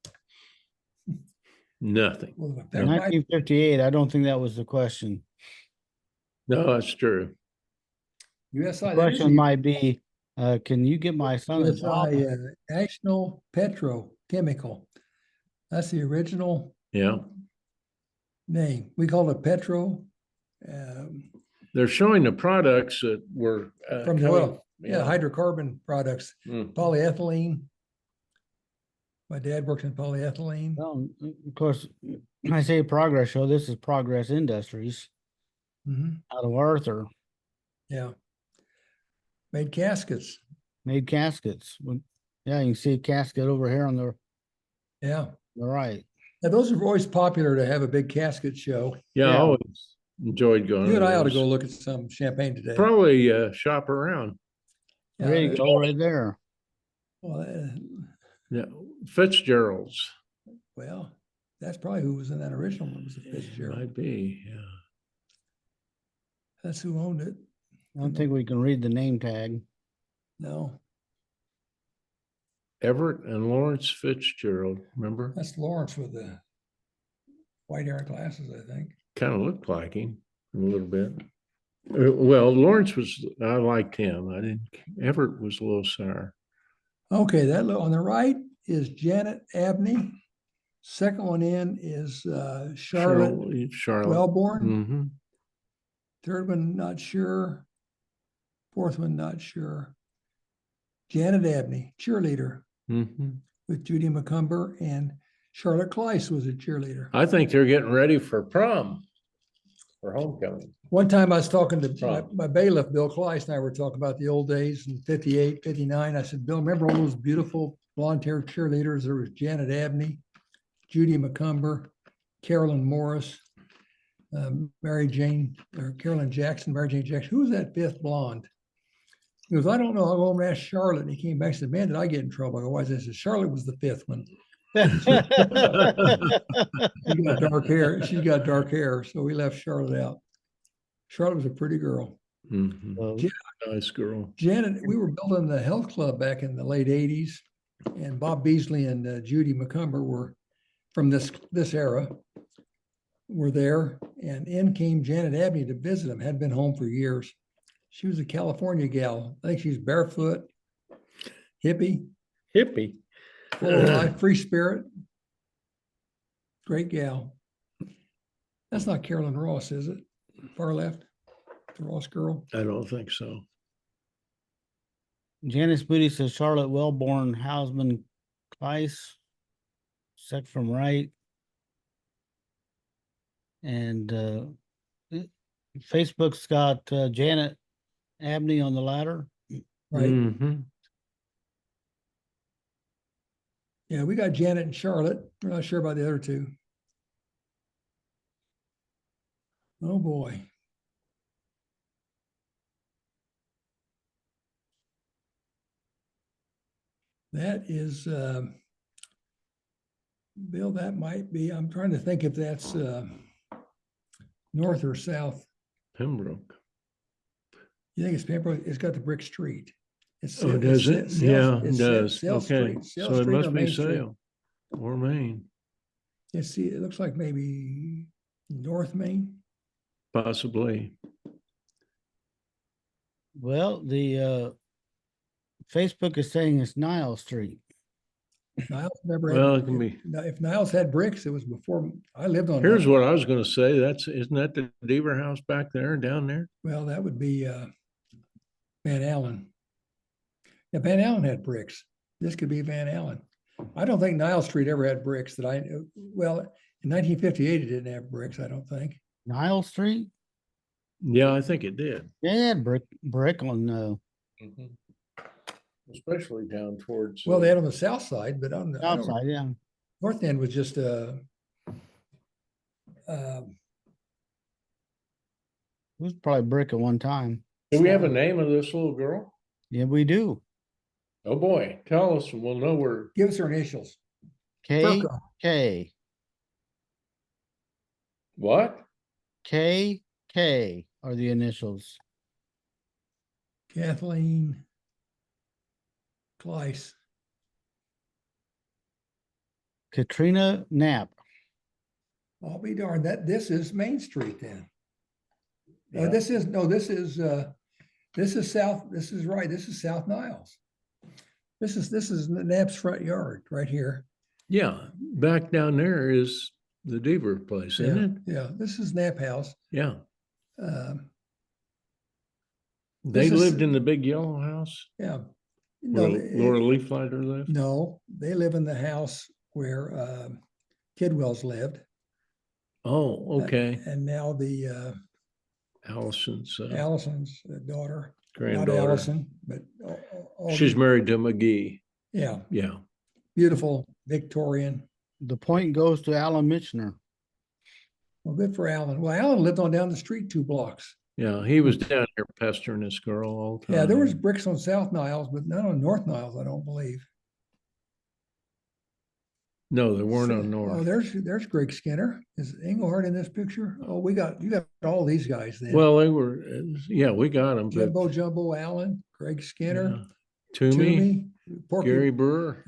A: Nothing.
C: Well,
B: In
C: that might,
B: 1958, I don't think that was the question.
A: No, that's true.
C: USI,
B: The
C: that is
B: question
C: a
B: might be, can you get my son a job?
C: USI, National Petrochemical. That's the original
A: Yeah.
C: name. We call it Petro. um,
A: They're showing the products that were
C: From the
A: coming-
C: oil. Yeah, hydrocarbon products,
A: Mm.
C: polyethylene. My dad worked in polyethylene.
B: Well, of course, I say progress show, this is Progress Industries
C: Mhm,
B: out of Arthur,
C: yeah. Made caskets.
B: made caskets. Yeah, you can see a casket over here on the
C: Yeah.
B: right.
C: Now, those are always popular to have a big casket show.
A: Yeah, I
B: Yeah.
A: always enjoyed going.
C: You and I ought to
A: those.
C: go look at some champagne today.
A: Probably shop around.
C: Yeah,
B: There you go, right there.
C: Well,
A: Yeah, Fitzgerald's
C: well, that's probably who was in that original one, was the
A: might
C: Fitzgerald.
A: be. Yeah.
C: That's who owned it.
B: I don't think we can read the name tag.
C: No,
A: Everett and Lawrence Fitzgerald. Remember?
C: that's Lawrence with the white hair and glasses, I think.
A: Kind of looked like him a little bit. Well, Lawrence was. I liked him. I didn't. Everett was a little sour.
C: Okay, that on the right is Janet Abney. Second one in is Charlotte
A: Charlotte.
C: Wellborn.
A: Mm-hmm.
C: Third one, not sure. Fourth one, not sure. Janet Abney, cheerleader
A: Mm-hmm.
C: with Judy McCumber, and Charlotte Kleiss was a cheerleader.
A: I think they're getting ready for prom, for homecoming.
C: One time I was talking to
A: Right.
C: my bailiff, Bill Kleiss, and I were talking about the old days in 58, 59. I said, Bill, remember all those beautiful blonde-haired cheerleaders? There was Janet Abney, Judy McCumber, Carolyn Morris, Mary Jane, or Carolyn Jackson, Mary Jane Jackson. Who was that fifth blonde? He goes, I don't know. I'll go over and ask Charlotte. And he came back and said, man, did I get in trouble? Otherwise, I said, Charlotte was the fifth one. She got dark hair. She's got dark hair. So we left Charlotte out. Charlotte was a pretty girl.
A: Mm-hmm.
B: Well,
A: Nice girl.
C: Janet, we were building the health club back in the late 80s. And Bob Beasley and Judy McCumber were from this era, were there. And in came Janet Abney to visit him, had been home for years. She was a California gal. I think she's barefoot, hippie,
A: Hippie.
C: full of life, free spirit. Great gal. That's not Carolyn Ross, is it? Far left, the Ross girl.
A: I don't think so.
B: Janice Booty says Charlotte Wellborn, Hausman Kleiss, sec from right. And Facebook's got Janet Abney on the ladder.
C: Right.
A: Mm-hmm.
C: Yeah, we got Janet and Charlotte. We're not sure about the other two. Oh boy. That is, Bill, that might be, I'm trying to think if that's north or south.
A: Pembroke.
C: You think it's Pembroke? It's got the brick street. It's,
A: Oh, does it?
C: Sales-
A: Yeah, it
C: it's
A: does.
C: Sales
A: Okay.
C: Street, Sales
A: So it
C: Street
A: must
C: or
A: be
C: Main Street.
A: Sale or Maine,
C: Yeah, see, it looks like maybe North Main.
A: possibly.
B: Well, the Facebook is saying it's Nile Street.
C: Niles never
A: Well,
C: had,
A: it can be.
C: if Niles had bricks, it was before I lived on.
A: Here's
C: Niles.
A: what I was going to say. Isn't that the Deaver House back there, down there?
C: Well, that would be Van Allen. Yeah, Van Allen had bricks. This could be Van Allen. I don't think Nile Street ever had bricks that I knew. Well, in 1958, it didn't have bricks, I don't think.
B: Nile Street?
A: Yeah, I think it did.
B: Yeah, it had brick on
A: Especially down towards.
C: Well, they had on the south side, but on the I don't-
B: outside, yeah.
C: north end was just
B: It was probably brick at one time.
A: Do we have a name of this little girl?
B: Yeah, we do.
A: Oh boy, tell us and we'll know where.
C: give us her initials.
B: K
C: Furka.
B: K
A: What?
B: K K are the initials.
C: Kathleen Kleiss.
B: Katrina Knapp.
C: I'll be darned. This is Main Street then.
A: Yeah.
C: This is South. This is right. This is South Niles. This is Knapp's front yard right here.
A: Yeah, back down there is the Deaver place, isn't it?
C: Yeah, this is Knapp House.
A: Yeah.
C: Um,
A: They
C: This is-
A: lived in the big yellow house
C: yeah.
A: where
C: No,
A: Laura Leaflighter lived.
C: no, they live in the house where Kidwell's lived.
A: Oh, okay.
C: And now the
A: Allison's
C: Allison's daughter, not
A: granddaughter.
C: Allison, but all
A: She's
C: the-
A: married to McGee.
C: yeah,
A: Yeah.
C: beautiful Victorian.
B: the point goes to Alan Mitchner.
C: Well, good for Alan. Well, Alan lived on down the street 2 blocks.
A: Yeah, he was down here pestering this girl all the time.
C: Yeah, there was bricks on South Niles, but none on North Niles, I don't believe.
A: No, there weren't on
C: Oh,
A: North.
C: there's Greg Skinner. Is Englehardt in this picture? Oh, you got all these guys then.
A: Well, they were, yeah, we got them.
C: Jumbo Allen, Greg Skinner,
A: Toomey,
C: Porky,
A: Gary Brewer,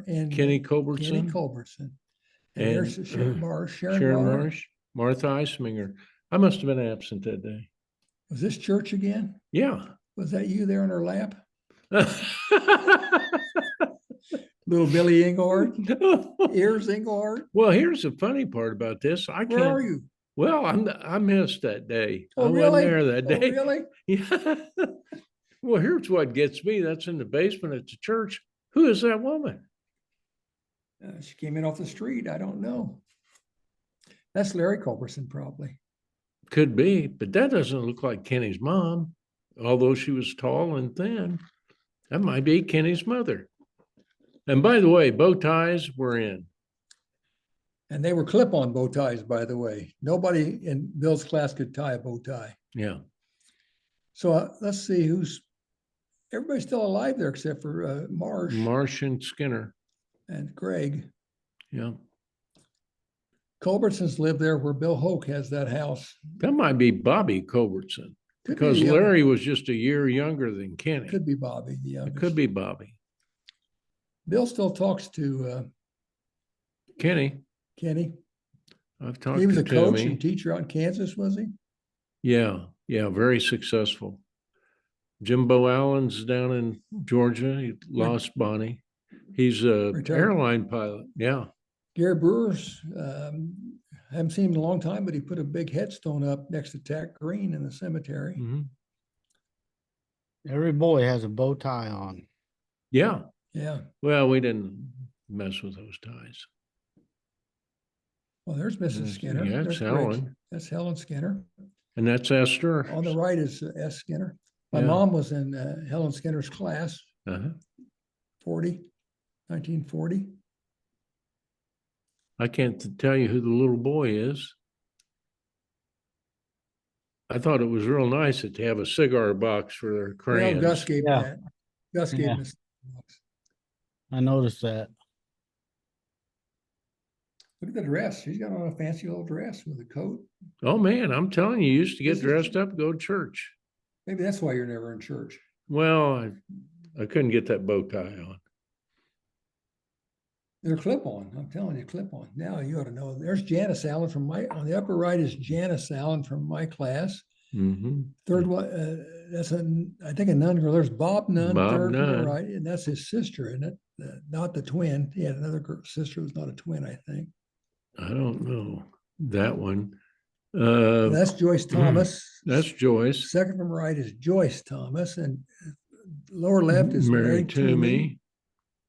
C: and
A: Kenny
C: Kenny
A: Culbertson,
C: Culbertson. And
A: and
C: there's Sharon Marsh.
A: Sharon Marsh, Martha Eisminger. I must have been absent that day.
C: Was this church again?
A: Yeah.
C: Was that you there in her lap? Little Billy Englehardt? Ears Englehardt?
A: Well, here's the funny part about this.
C: Where are you?
A: Well, I missed that day.
C: Oh,
A: I wasn't
C: really?
A: there that
C: Oh,
A: day.
C: really?
A: Yeah. Well, here's what gets me. That's in the basement at the church. Who is that woman?
C: She came in off the street. I don't know. That's Larry Culberson, probably.
A: Could be, but that doesn't look like Kenny's mom, although she was tall and thin. That might be Kenny's mother. And by the way, bow ties were in.
C: And they were clip-on bow ties, by the way. Nobody in Bill's class could tie a bow tie.
A: Yeah.
C: So let's see everybody's still alive there except for Marsh
A: Marsh and Skinner.
C: and Greg.
A: Yeah.
C: Culbertson's lived there where Bill Hoke has that house.
A: That might be Bobby Culbertson
C: Could
A: because
C: be,
A: Larry was just a year younger than Kenny.
C: Could be Bobby. Yeah,
A: It could be Bobby.
C: Bill still talks to
A: Kenny.
C: Kenny.
A: I've talked
C: He was
A: to
C: a coach
A: Toomey.
C: and teacher out in Kansas, was he?
A: Yeah. Yeah. Very successful. Jimbo Allen's down in Georgia. He lost Bonnie. He's a
C: Retired.
A: airline pilot. Yeah.
C: Gary Brewer's, haven't seen him in a long time, but he put a big headstone up next to Tack Green in the cemetery.
A: Mhm.
B: Every boy has a bow tie on.
A: Yeah.
C: Yeah.
A: Well, we didn't mess with those ties.
C: Well, there's Mrs.
A: Yes,
C: Skinner.
A: yeah,
C: There's
A: it's
C: Greg.
A: Helen.
C: That's Helen Skinner.
A: And that's Esther.
C: On the right is S. Skinner. My
A: Yeah.
C: mom was in Helen Skinner's class,
A: Uh-huh.
C: 1940.
A: I can't tell you who the little boy is. I thought it was real nice that they have a cigar box for their
C: Well,
A: crayons.
C: Gus gave
B: Yeah.
C: that. Gus gave
B: Yeah.
C: him a
B: I noticed that.
C: Look at the dress. She's got on a fancy little dress with a coat.
A: Oh, man, I'm telling you, you used to get
C: This is-
A: dressed up, go to church.
C: Maybe that's why you're never in church.
A: Well, I couldn't get that bow tie on.
C: They're clip-on. I'm telling you, clip-on. Now you ought to know. There's Janice Allen on the upper right is Janice Allen from my class.
A: Mm-hmm.
C: Third one, that's I think a nun girl. There's Bob Nunn,
A: Bob
C: third from
A: Nunn.
C: the right, and that's his sister, isn't it? Not the twin. He had another sister who's not a twin, I think.
A: I don't know that one.
C: That's Joyce Thomas.
A: That's Joyce.
C: Second from right is Joyce Thomas, and lower left is Mary Toomey.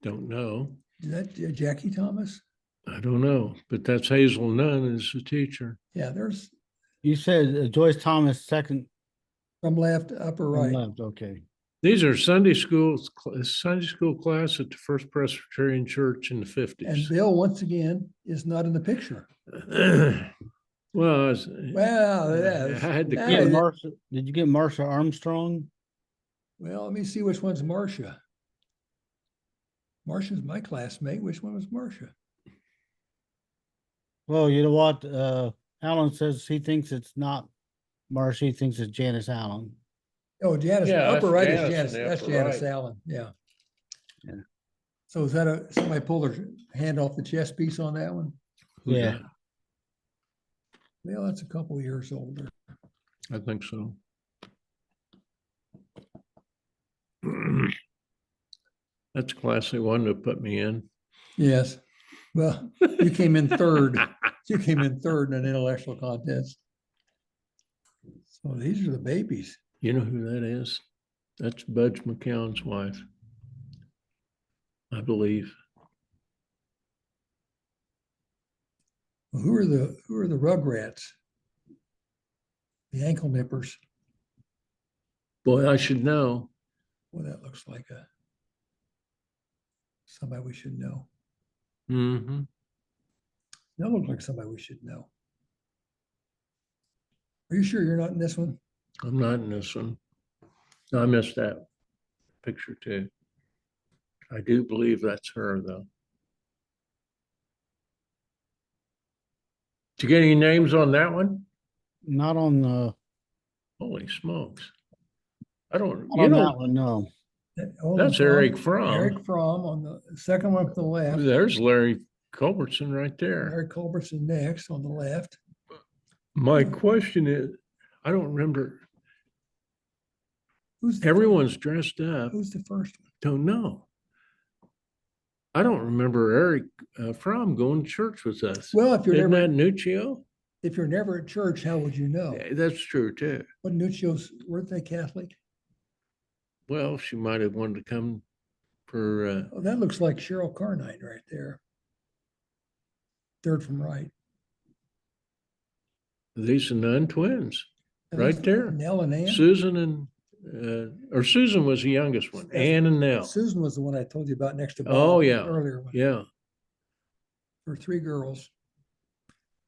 A: Don't know.
C: Is that Jackie Thomas?
A: I don't know, but that's Hazel Nunn is the teacher.
C: Yeah, there's
B: You said Joyce Thomas, second
C: from left, upper
B: from
C: right.
B: left. Okay.
A: These are Sunday school class at the First Presbyterian Church in the
C: And
A: 50s.
C: Bill, once again, is not in the picture.
A: Well,
C: Well, yeah.
A: I had to
C: now
B: Yeah,
A: cut.
C: it-
B: Marsha, did you get Marsha Armstrong?
C: Well, let me see which one's Marcia. Marcia's my classmate. Which one was Marcia?
B: Well, you know what? Alan says he thinks it's not Marsha. He thinks it's Janice Allen.
C: Oh, Janice,
A: Yeah,
C: upper
A: that's
C: right
A: Janice
C: is
A: in
C: Janice.
A: the
C: That's
A: upper
C: Janice
A: right.
C: Allen. Yeah.
B: Yeah.
C: So is that somebody pulled their hand off the chess piece on that one?
A: Who's
B: Yeah.
A: that?
C: Well, that's a couple years older.
A: I think so. That's a class they wanted to put me in.
C: Yes. Well, you came in third. You came in third in an intellectual contest. So these are the babies.
A: You know who that is? That's Budge McCown's wife, I believe.
C: Well, who are the Rugrats? The ankle nippers.
A: Boy, I should know.
C: Well, that looks like somebody we should know.
A: Mm-hmm.
C: That looks like somebody we should know. Are you sure you're not in this one?
A: I'm not in this one. No, I missed that picture too. I do believe that's her though. Did you get any names on that one?
B: Not on the,
A: Holy smokes. I don't,
B: not
A: you
B: on that
A: don't,
B: one, no.
A: that's Eric Fromm.
C: Eric Fromm on the second one from the left.
A: There's Larry Culbertson right there.
C: Larry Culbertson next on the left.
A: My question is, I don't remember,
C: Who's the,
A: everyone's dressed up,
C: who's the first one?
A: don't know. I don't remember Eric Fromm going to church with us.
C: Well, if you're
A: Isn't
C: never,
A: that Nuccio?
C: if you're never at church, how would you know?
A: Yeah, that's true too.
C: What Nuccio's, weren't they Catholic?
A: Well, she might have wanted to come for,
C: Oh, that looks like Cheryl Carnine right there. Third from right.
A: these are Nun twins,
C: And
A: right
C: that's
A: there.
C: Nell and Ann.
A: Susan and, or Susan was the youngest one,
C: That's-
A: Ann and Nell.
C: Susan was the one I told you about next to Bob.
A: Oh, yeah.
C: Earlier one.
A: Yeah,
C: For three girls.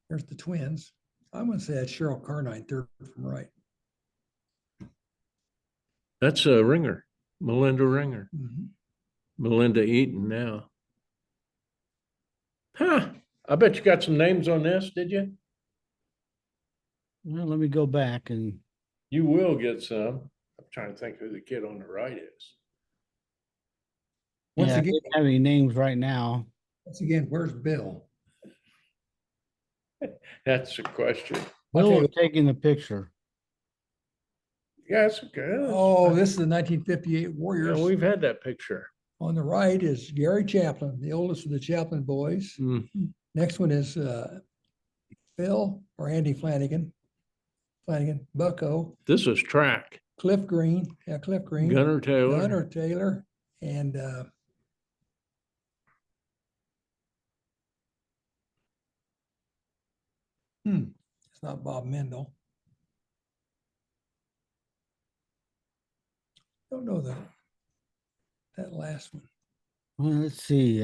C: There's the twins. I'm gonna say that's Cheryl Carnine, third from right.
A: that's a Ringer, Melinda Ringer,
C: Mhm.
A: Melinda Eaton now. Huh, I bet you got some names on this, did you?
B: Well, let me go back and,
A: You will get some. I'm trying to think who the kid on the right is.
C: Once
B: yeah, I
C: again,
B: don't have any names right now.
C: where's Bill?
A: That's a question.
C: I'll
B: Bill
C: tell
B: was
C: you-
B: taking the picture.
A: Yeah, it's good.
C: Oh, this is the 1958
A: Yeah,
C: Warriors.
A: we've had that picture.
C: On the right is Gary Chaplin, the oldest of the Chaplin boys.
A: Mm,
C: Next one is Phil or Andy Flanagan, Bucko,
A: This is track.
C: Cliff Green,
A: Gunnar Taylor.
C: Gunnar Taylor, and it's not Bob Mendel. Don't know that last one.
B: Well, let's see,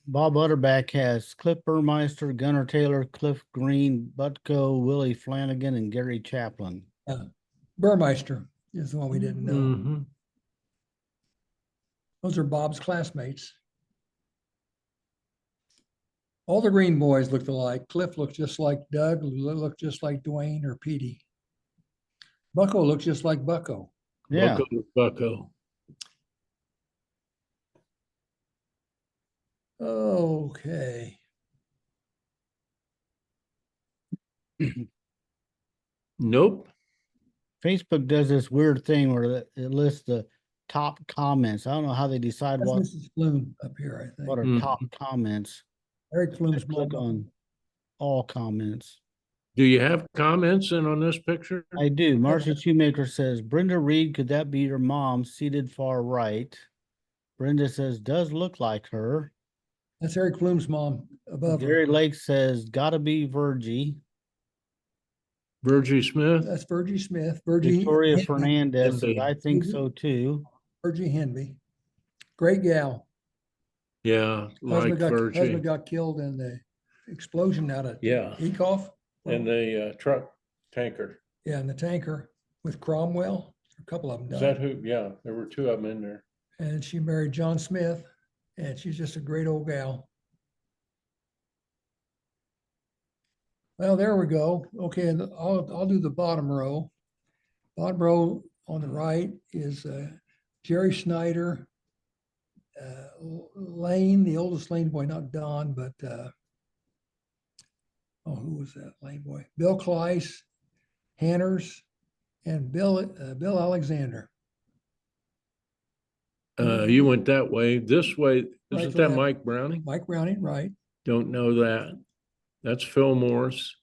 B: Bob Utterback has Cliff Burmeister, Gunnar Taylor, Cliff Green, Butko, Willie Flanagan, and Gary Chaplin.
C: Burmeister is the one we didn't know.
A: Mhm.
C: Those are Bob's classmates. All the Green boys looked alike. Cliff looked just like Doug, looked just like Dwayne or Petey. Bucko looked just like Bucko.
B: Yeah,
A: Bucko.
C: Okay.
A: Nope.
B: Facebook does this weird thing where it lists the top comments. I don't know how they decide
C: That's
B: what
C: Mrs. Bloom up here, I
B: are
C: think.
B: top comments.
C: Eric Bloom's
B: Just click
C: mom.
B: on all comments.
A: Do you have comments in on this picture?
B: I do. Marcy Shoemaker says, Brenda Reed, could that be your mom seated far right? Brenda says, does look like her.
C: That's Eric Bloom's mom above her.
B: Gary Lake says, gotta be Virgie.
A: Virgie Smith?
C: That's Virgie Smith. Virgie
B: Victoria
C: Henby.
B: Fernandez says,
A: Henby.
B: I think so too.
C: Virgie Henby. Great gal.
A: Yeah, like
C: Husband
A: Virgie.
C: got killed in the explosion out of
A: Yeah,
C: Ekoff.
A: and the truck tanker.
C: Yeah, in the tanker with Cromwell. A couple of them
A: Is
C: died.
A: that who? Yeah, there were two of them in there.
C: And she married John Smith, and she's just a great old gal. Well, there we go. Okay, and I'll do the bottom row. Bottom row on the right is Jerry Snyder, Lane, the oldest Lane boy, not Don, but who was that Lane boy? Bill Kleiss, Hanners, and Bill Alexander.
A: You went that way. This way,
C: Right
A: isn't
C: to
A: that
C: left.
A: Mike Browning?
C: Mike Browning, right?
A: Don't know that. That's Phil Morris.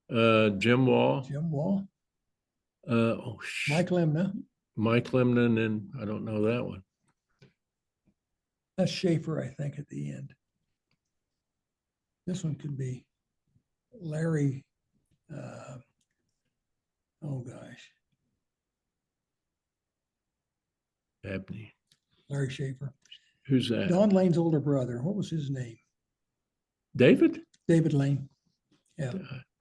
A: Jim Wall.
C: Jim Wall,
A: Mike
C: Lemna.
A: Lemnon, and I don't know that one.
C: That's Schaefer, I think, at the end. This one could be Larry. Oh gosh,
A: Abney.
C: Larry Schaefer.
A: Who's that?
C: Don Lane's older brother. What was his name?
A: David?
C: David Lane. Yeah.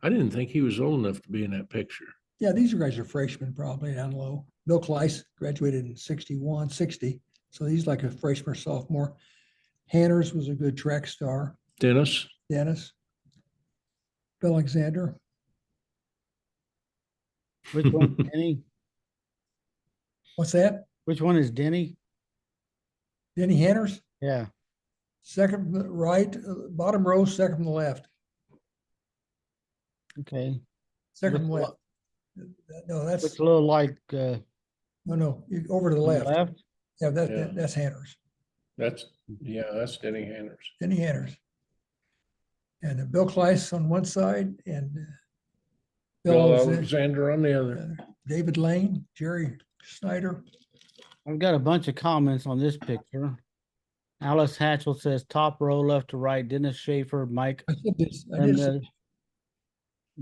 A: I didn't think he was old enough to be in that picture.
C: Yeah, these guys are freshmen probably down low. Bill Kleiss graduated in 61, 60. So he's like a freshman or sophomore. Hanners was a good track star.
A: Dennis,
C: Dennis. Bill Alexander.
B: Which one's Denny?
C: What's that?
B: Which one is Denny?
C: Denny Hanners.
B: Yeah.
C: Second from the right, bottom row, second from the left.
B: Okay.
C: Second from the
B: Looks
C: left. No, that's
B: Looks a little like
C: no. Over to the
B: on the
C: left.
B: left.
C: Yeah,
A: Yeah.
C: that's Hanners.
A: that's Denny Hanners.
C: Denny Hanners. And Bill Kleiss on one side and
A: Bill
C: Alexander,
A: Alexander on the other.
C: David Lane, Jerry Snyder.
B: I've got a bunch of comments on this picture. Alice Hatchell says top row left to right, Dennis Schaefer, Mike,
C: I said this. I
B: and
C: did.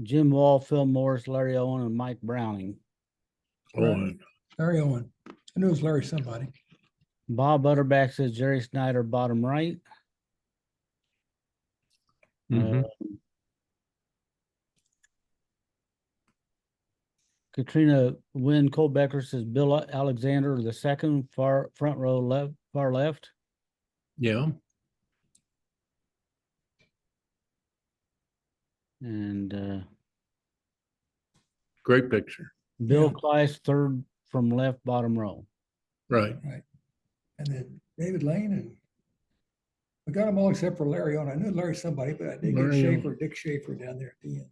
B: Jim Wall, Phil Morris, Larry Owen, and Mike Browning.
A: Oh,
C: Larry Owen. I knew it was Larry somebody.
B: Bob Butterback says Jerry Snyder, bottom right.
A: mhm.
B: Katrina Wynn Colbecker says Bill Alexander, the second, far front row left, far left.
A: Yeah.
B: And
A: Great picture.
B: Bill
C: Yeah.
B: Kleiss, third from left, bottom row.
A: Right.
C: And then David Lane and we got them all except for Larry Owen. I knew Larry somebody, but I did get
A: Larry Owen.
C: Dick Schaefer down there at the end.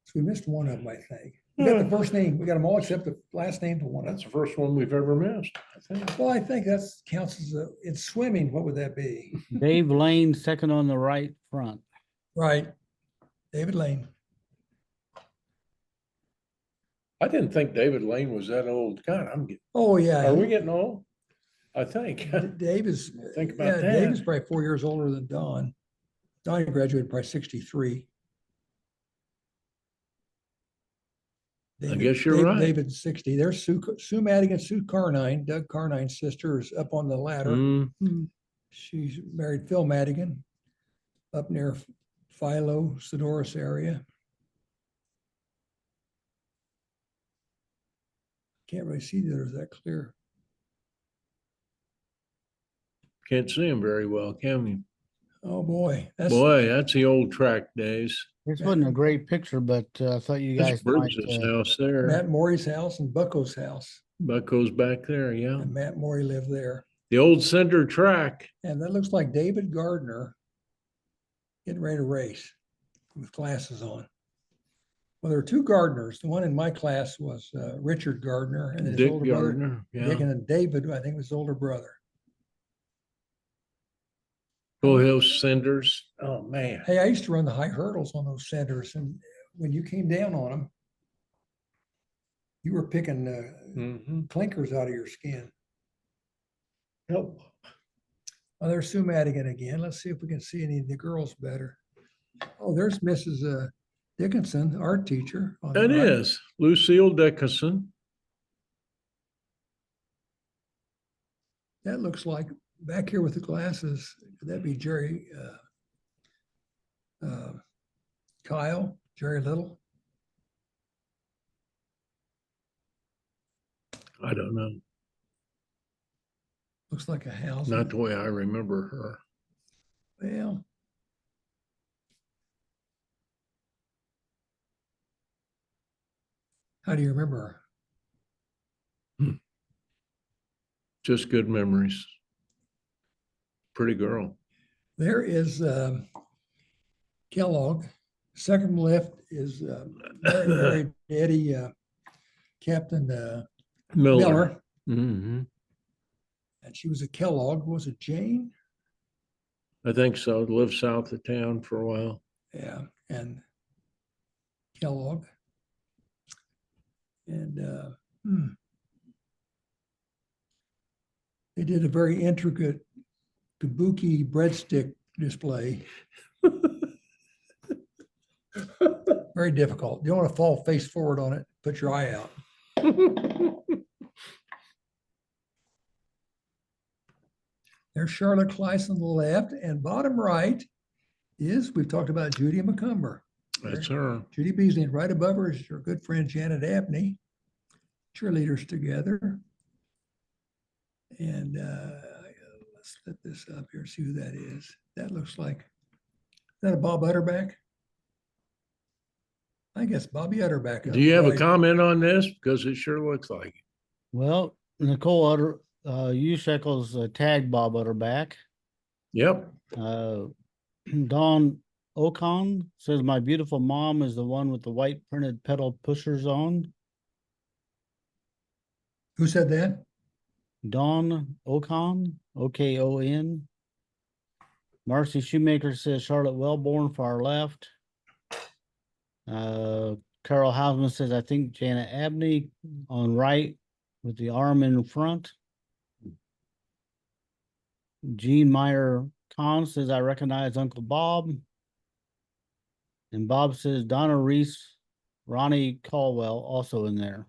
C: So we missed one of them, I think. We got the first name. We got them all except the last name to one of
A: That's
C: them.
A: the first one we've ever missed, I think.
C: Well, I think that counts as in swimming. What would that be?
B: Dave Lane, second on the right front.
C: Right. David Lane.
A: I didn't think David Lane was that old. God,
C: Oh, yeah.
A: are we getting old? I think.
C: Dave is,
A: Think about
C: yeah, Dave
A: that.
C: is probably 4 years older than Don. Don graduated probably 63.
A: I guess you're right.
C: David's 60. There's Sue Madigan, Sue Carnine, Doug Carnine's sister is up on the ladder.
A: Mm,
C: She's married Phil Madigan up near Philo, Sodoris area. Can't really see that it's that clear.
A: can't see him very well, can you?
C: Oh, boy. That's
A: Boy, that's the old track days.
B: This wasn't a great picture, but I thought you
A: That's
B: guys might,
A: Bruce's house there.
C: Matt Morey's house and Bucko's house.
A: Bucko's back there, yeah.
C: And Matt Morey lived there.
A: The old center track.
C: And that looks like David Gardner getting ready to race with glasses on. Well, there are two Gardners. The one in my class was Richard Gardner and his
A: Dick
C: older brother,
A: Gardner,
C: Dick,
A: yeah.
C: and then David, who I think was his older brother.
A: Bull Hill Cinders. Oh, man.
C: Hey, I used to run the high hurdles on those centers, and when you came down on them, you were picking
A: Mhm.
C: clinkers out of your skin.
A: Oh,
C: Oh, there's Sue Madigan again. Let's see if we can see any of the girls better. Oh, there's Mrs. Dickinson, art teacher. on the
A: that
C: right.
A: is Lucille Dickinson.
C: That looks like back here with the glasses. Could that be Jerry Kyle, Jerry Little?
A: I don't know.
C: Looks like a house.
A: Not the way I remember her.
C: Well, how do you remember her?
A: Just good memories. Pretty girl.
C: There is Kellogg. Second from left is married Eddie Captain Miller.
A: Mhm.
C: And she was a Kellogg. Was it Jane?
A: I think so. Lived south of town for a while.
C: Yeah, and Kellogg. And they did a very intricate kabuki breadstick display. Very difficult. You don't want to fall face forward on it. Put your eye out. There's Charlotte Kleiss on the left, and bottom right is, we've talked about Judy McCumber.
A: That's her.
C: Judy Beasley, and right above her is her good friend Janet Abney, cheerleaders together. And let's set this up here, see who that is. That looks like, is that a Bob Utterback? I guess Bobby Utterback.
A: Do you have a
C: right.
A: comment on this? Because it sure looks like it.
B: Well, Nicole Ushekels tagged Bob Utterback.
A: Yep.
B: Dawn Ocon says, my beautiful mom is the one with the white printed pedal pushers on.
C: Who said that?
B: Dawn Ocon, O-K-O-N. Marcy Shoemaker says Charlotte Wellborn for our left. Carol Hausman says, I think Janet Abney on right with the arm in front. Jean Meyer Kahn says, I recognize Uncle Bob. And Bob says Donna Reese, Ronnie Caldwell also in there.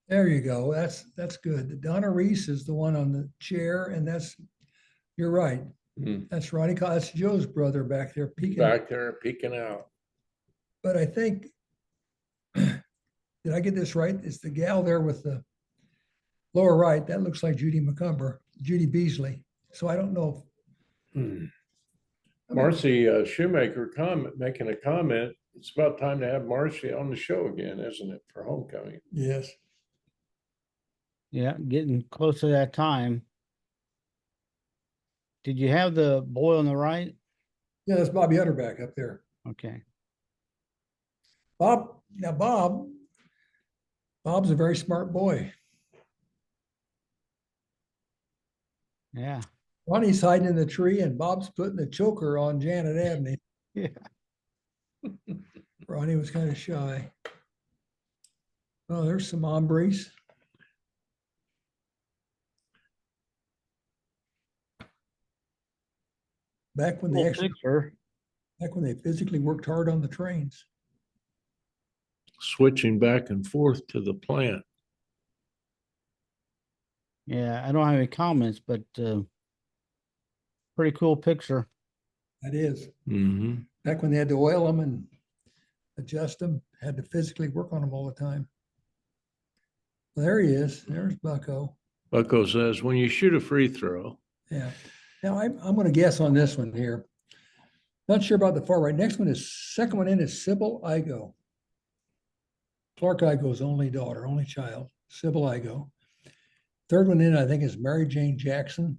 C: There you go. That's good. Donna Reese is the one on the chair, and you're right. That's Ronnie. That's Joe's brother back there peeking.
A: Back there peeking out.
C: But I think, did I get this right? It's the gal there with the lower right. That looks like Judy McCumber, Judy Beasley. So I don't know.
A: Marcy Shoemaker making a comment. It's about time to have Marcy on the show again, isn't it, for homecoming?
C: Yes.
B: Yeah, getting close to that time. Did you have the boy on the right?
C: Yeah, that's Bobby Utterback up there.
B: Okay.
C: Bob's a very smart boy.
B: Yeah.
C: Ronnie's hiding in the tree and Bob's putting the choker on Janet Abney.
B: Yeah.
C: Ronnie was kind of shy. Oh, there's some hombres. Back when they physically worked hard on the trains.
A: Switching back and forth to the plant.
B: Yeah, I don't have any comments, but pretty cool picture.
C: That is.
A: Mm-hmm.
C: Back when they had to oil them and adjust them, had to physically work on them all the time. Well, there he is. There's Bucko.
A: Bucko says, when you shoot a free throw.
C: Yeah. Now I'm going to guess on this one here. Not sure about the far right. Next one is, second one in is Sybil Igo. Clark Igo's only daughter, only child, Sybil Igo. Third one in, I think, is Mary Jane Jackson.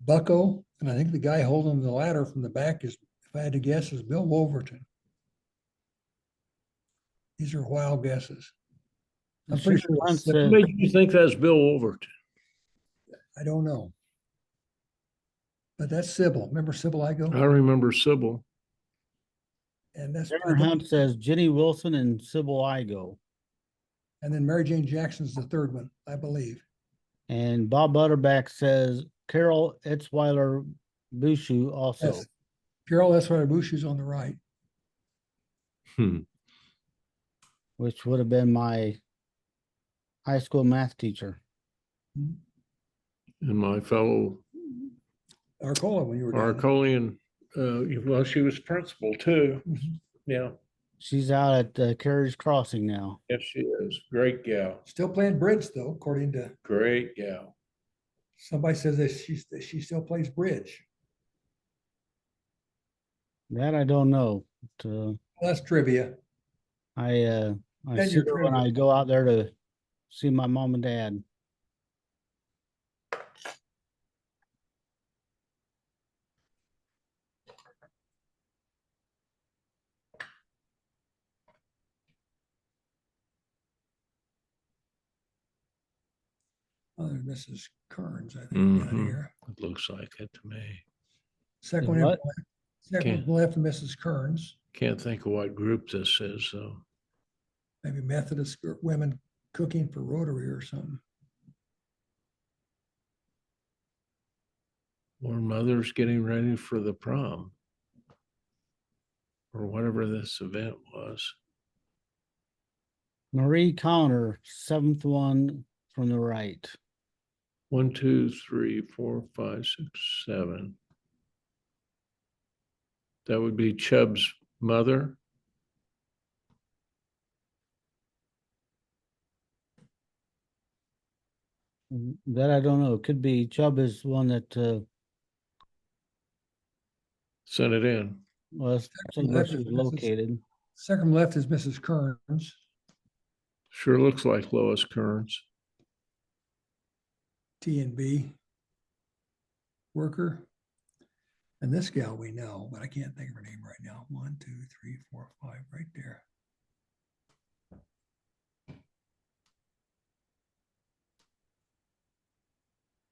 C: Bucko, and I think the guy holding the ladder from the back is, if I had to guess, is Bill Wolverton. These are wild guesses. I'm pretty sure it's,
A: What made you think that's Bill Wolverton?
C: I don't know. But that's Sybil. Remember Sybil Igo?
A: I remember Sybil.
C: And that's
B: Aaron Hunt says Jenny Wilson and Sybil Igo.
C: and then Mary Jane Jackson's the third one, I believe.
B: And Bob Butterback says Carol Etzweiler Bushu also.
C: Yes. Carol Etzweiler Bushu's on the right.
B: Which would have been my high school math teacher.
A: And my fellow
C: Arcola when you were down
A: Arcolian, well, she was principal too.
C: Mhm.
A: Yeah.
B: She's out at Carriage Crossing now.
A: Yes, she is. Great gal.
C: Still playing bridge though, according to
A: Great gal.
C: somebody says that she still plays bridge.
B: That I don't know. But,
C: That's trivia.
B: I
C: And
B: see
C: your
B: her when
C: trivia.
B: I go out there to see my mom and dad.
C: Oh, there's Mrs. Kearns, I think, down
A: Mhm.
C: here.
A: It looks like it to me.
C: Second
B: Is
C: one,
B: what?
C: second one
A: Okay.
C: from the left of Mrs. Kearns,
A: Can't think of what group this is, so.
C: maybe Methodist women cooking for Rotary or something.
A: Or mothers getting ready for the prom. Or whatever this event was.
B: Marie Connor, seventh one from the right.
A: 1, 2, 3, 4, 5, 6, 7. That would be Chubb's mother.
B: That I don't know. Could be Chubb is one that
A: Sent it in.
B: was
C: Second
B: where
C: left
B: she
C: is
B: was
C: Mrs.
B: located.
C: Second from left is Mrs. Kearns.
A: Sure looks like Lois Kearns.
C: T&B worker. And this gal we know, but I can't think of her name right now. 1, 2, 3, 4, 5, right there.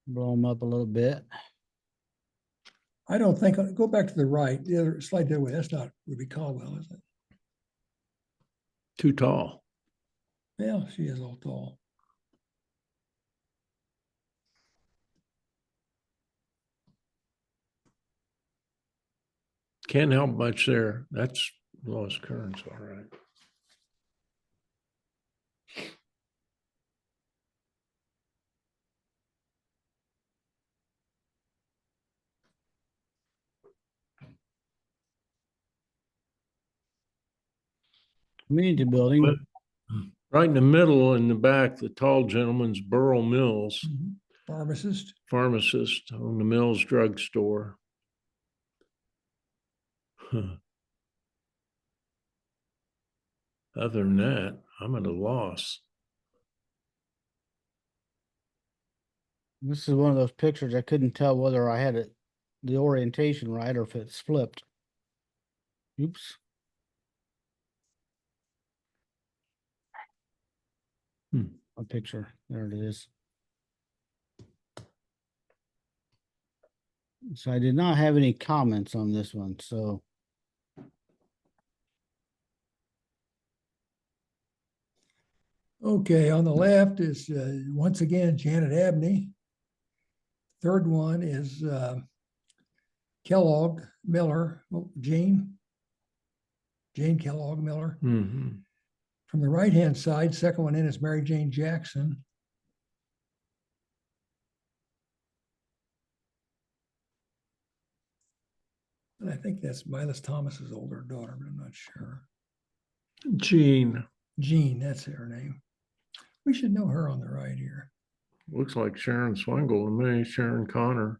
B: Blow them up a little bit.
C: I don't think, go back to the right, the other slide that way. That's not Ruby Caldwell, is it?
A: Too tall.
C: Yeah, she is a little tall.
A: Can't help much there. That's Lois Kearns, all right.
B: Community building.
A: Right in the middle, in the back, the tall gentleman's Burl Mills,
C: Pharmacist.
A: pharmacist, owned the Mills drugstore. Huh. Other than that, I'm at a loss.
B: This is one of those pictures I couldn't tell whether I had it the orientation right or if it's flipped. Oops. A picture. There it is. So I did not have any comments on this one, so
C: Okay, on the left is once again Janet Abney. Third one is Kellogg Miller, Jane Kellogg Miller.
A: Mm-hmm.
C: From the right-hand side, second one in is Mary Jane Jackson. And I think that's Milas Thomas's older daughter, but I'm not sure.
A: Jean.
C: Jean, that's her name. We should know her on the right here.
A: Looks like Sharon Swingle to me, Sharon Connor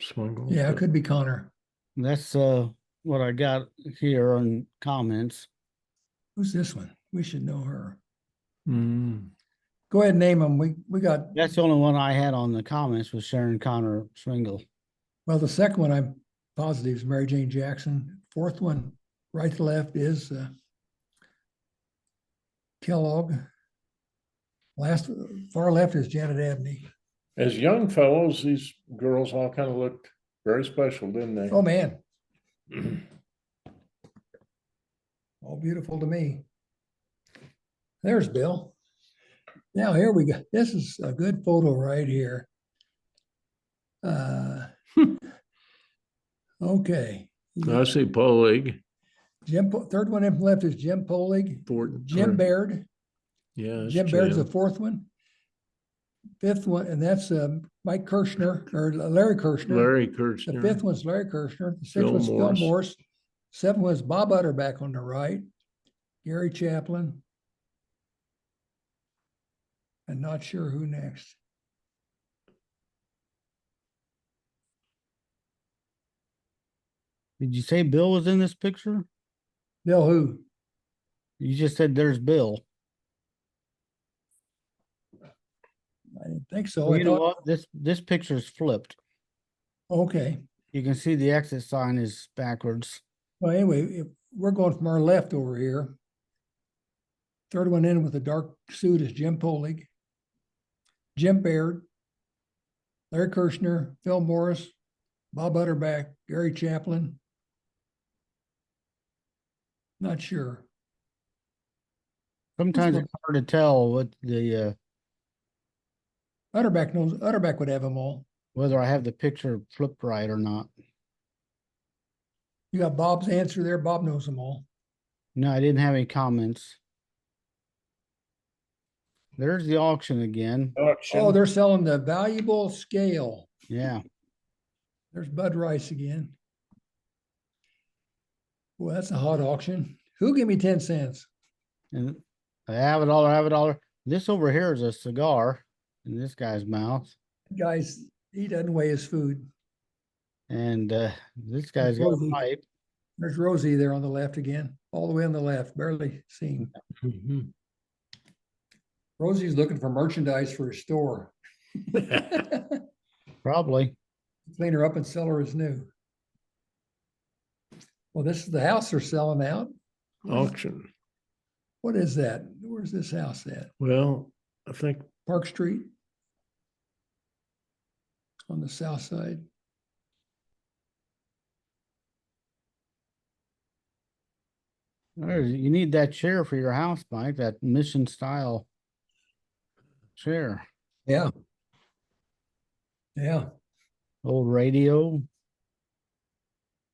A: Swingle.
C: Yeah, it
A: but-
C: could be Connor.
B: that's what I got here on comments.
C: Who's this one? We should know her.
A: Mm.
C: Go ahead and name them. We got,
B: That's the only one I had on the comments was Sharon Connor Swingle.
C: well, the second one I'm positive is Mary Jane Jackson. Fourth one, right to left, is Kellogg. Last, far left is Janet Abney.
A: As young fellows, these girls all kind of looked very special, didn't they?
C: Oh, man. All beautiful to me. There's Bill. Now here we go. This is a good photo right here. Okay.
A: I see Polig.
C: Third one in left is Jim Polig. Jim Baird.
A: Yeah. it's
C: Jim Baird's the
A: Jim.
C: fourth one. Fifth one, and that's Mike Kirshner, or Larry Kirshner.
A: Larry
C: The
A: Kirchner.
C: fifth one's Larry Kirshner. The sixth
A: Phil
C: one's Phil
A: Morris.
C: Morris. Seventh one's Bob Utterback on the right. Gary Chaplin. And not sure who next.
B: Did you say Bill was in this picture?
C: Bill who?
B: You just said there's Bill.
C: I didn't think so.
B: Well,
C: I
B: you know
C: thought,
B: what? This picture is flipped.
C: okay.
B: You can see the exit sign is backwards.
C: Well, anyway, we're going from our left over here. Third one in with a dark suit is Jim Polig. Jim Baird. Larry Kirshner, Phil Morris, Bob Utterback, Gary Chaplin. Not sure.
B: Sometimes
C: one?
B: it's hard to tell what the
C: Utterback knows, Utterback would have them all.
B: whether I have the picture flipped right or not.
C: You got Bob's answer there. Bob knows them all.
B: No, I didn't have any comments. There's the auction again.
A: Auction.
C: Oh, they're selling the valuable scale.
B: Yeah.
C: There's Bud Rice again. Well, that's a hot auction. Who'll give me 10 cents?
B: And I have a dollar, have a dollar. This over here is a cigar in this guy's mouth.
C: Guys, he doesn't weigh his food.
B: And this guy's got a
C: Rosie.
B: pipe.
C: There's Rosie there on the left again, all the way on the left, barely seen.
A: Mhm.
C: Rosie's looking for merchandise for his store.
B: Probably.
C: Clean her up and sell her as new. Well, this is the house they're selling out.
A: Auction.
C: What is that? Where's this house at?
A: Well, I think
C: Park Street? On the south side.
B: You need that chair for your house, Mike, that mission style chair.
C: Yeah. Yeah.
B: Old radio.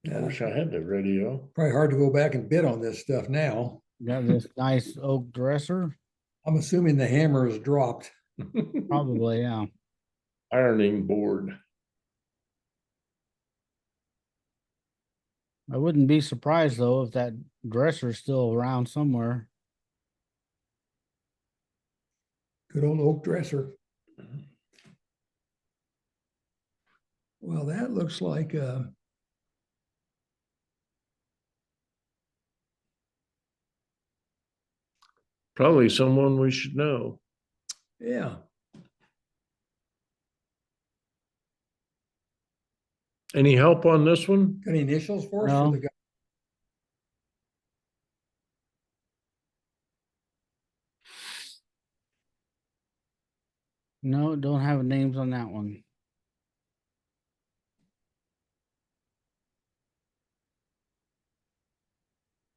A: I wish I had the radio.
C: Probably hard to go back and bid on this stuff now.
B: Got this nice oak dresser.
C: I'm assuming the hammer is dropped.
B: Probably, yeah.
A: Ironing board.
B: I wouldn't be surprised though if that dresser's still around somewhere.
C: Good old oak dresser. Well, that looks like
A: Probably someone we should know.
C: yeah.
A: Any help on this one?
C: Got any initials for us?
B: No.
C: For the guy?
B: No, don't have names on that one.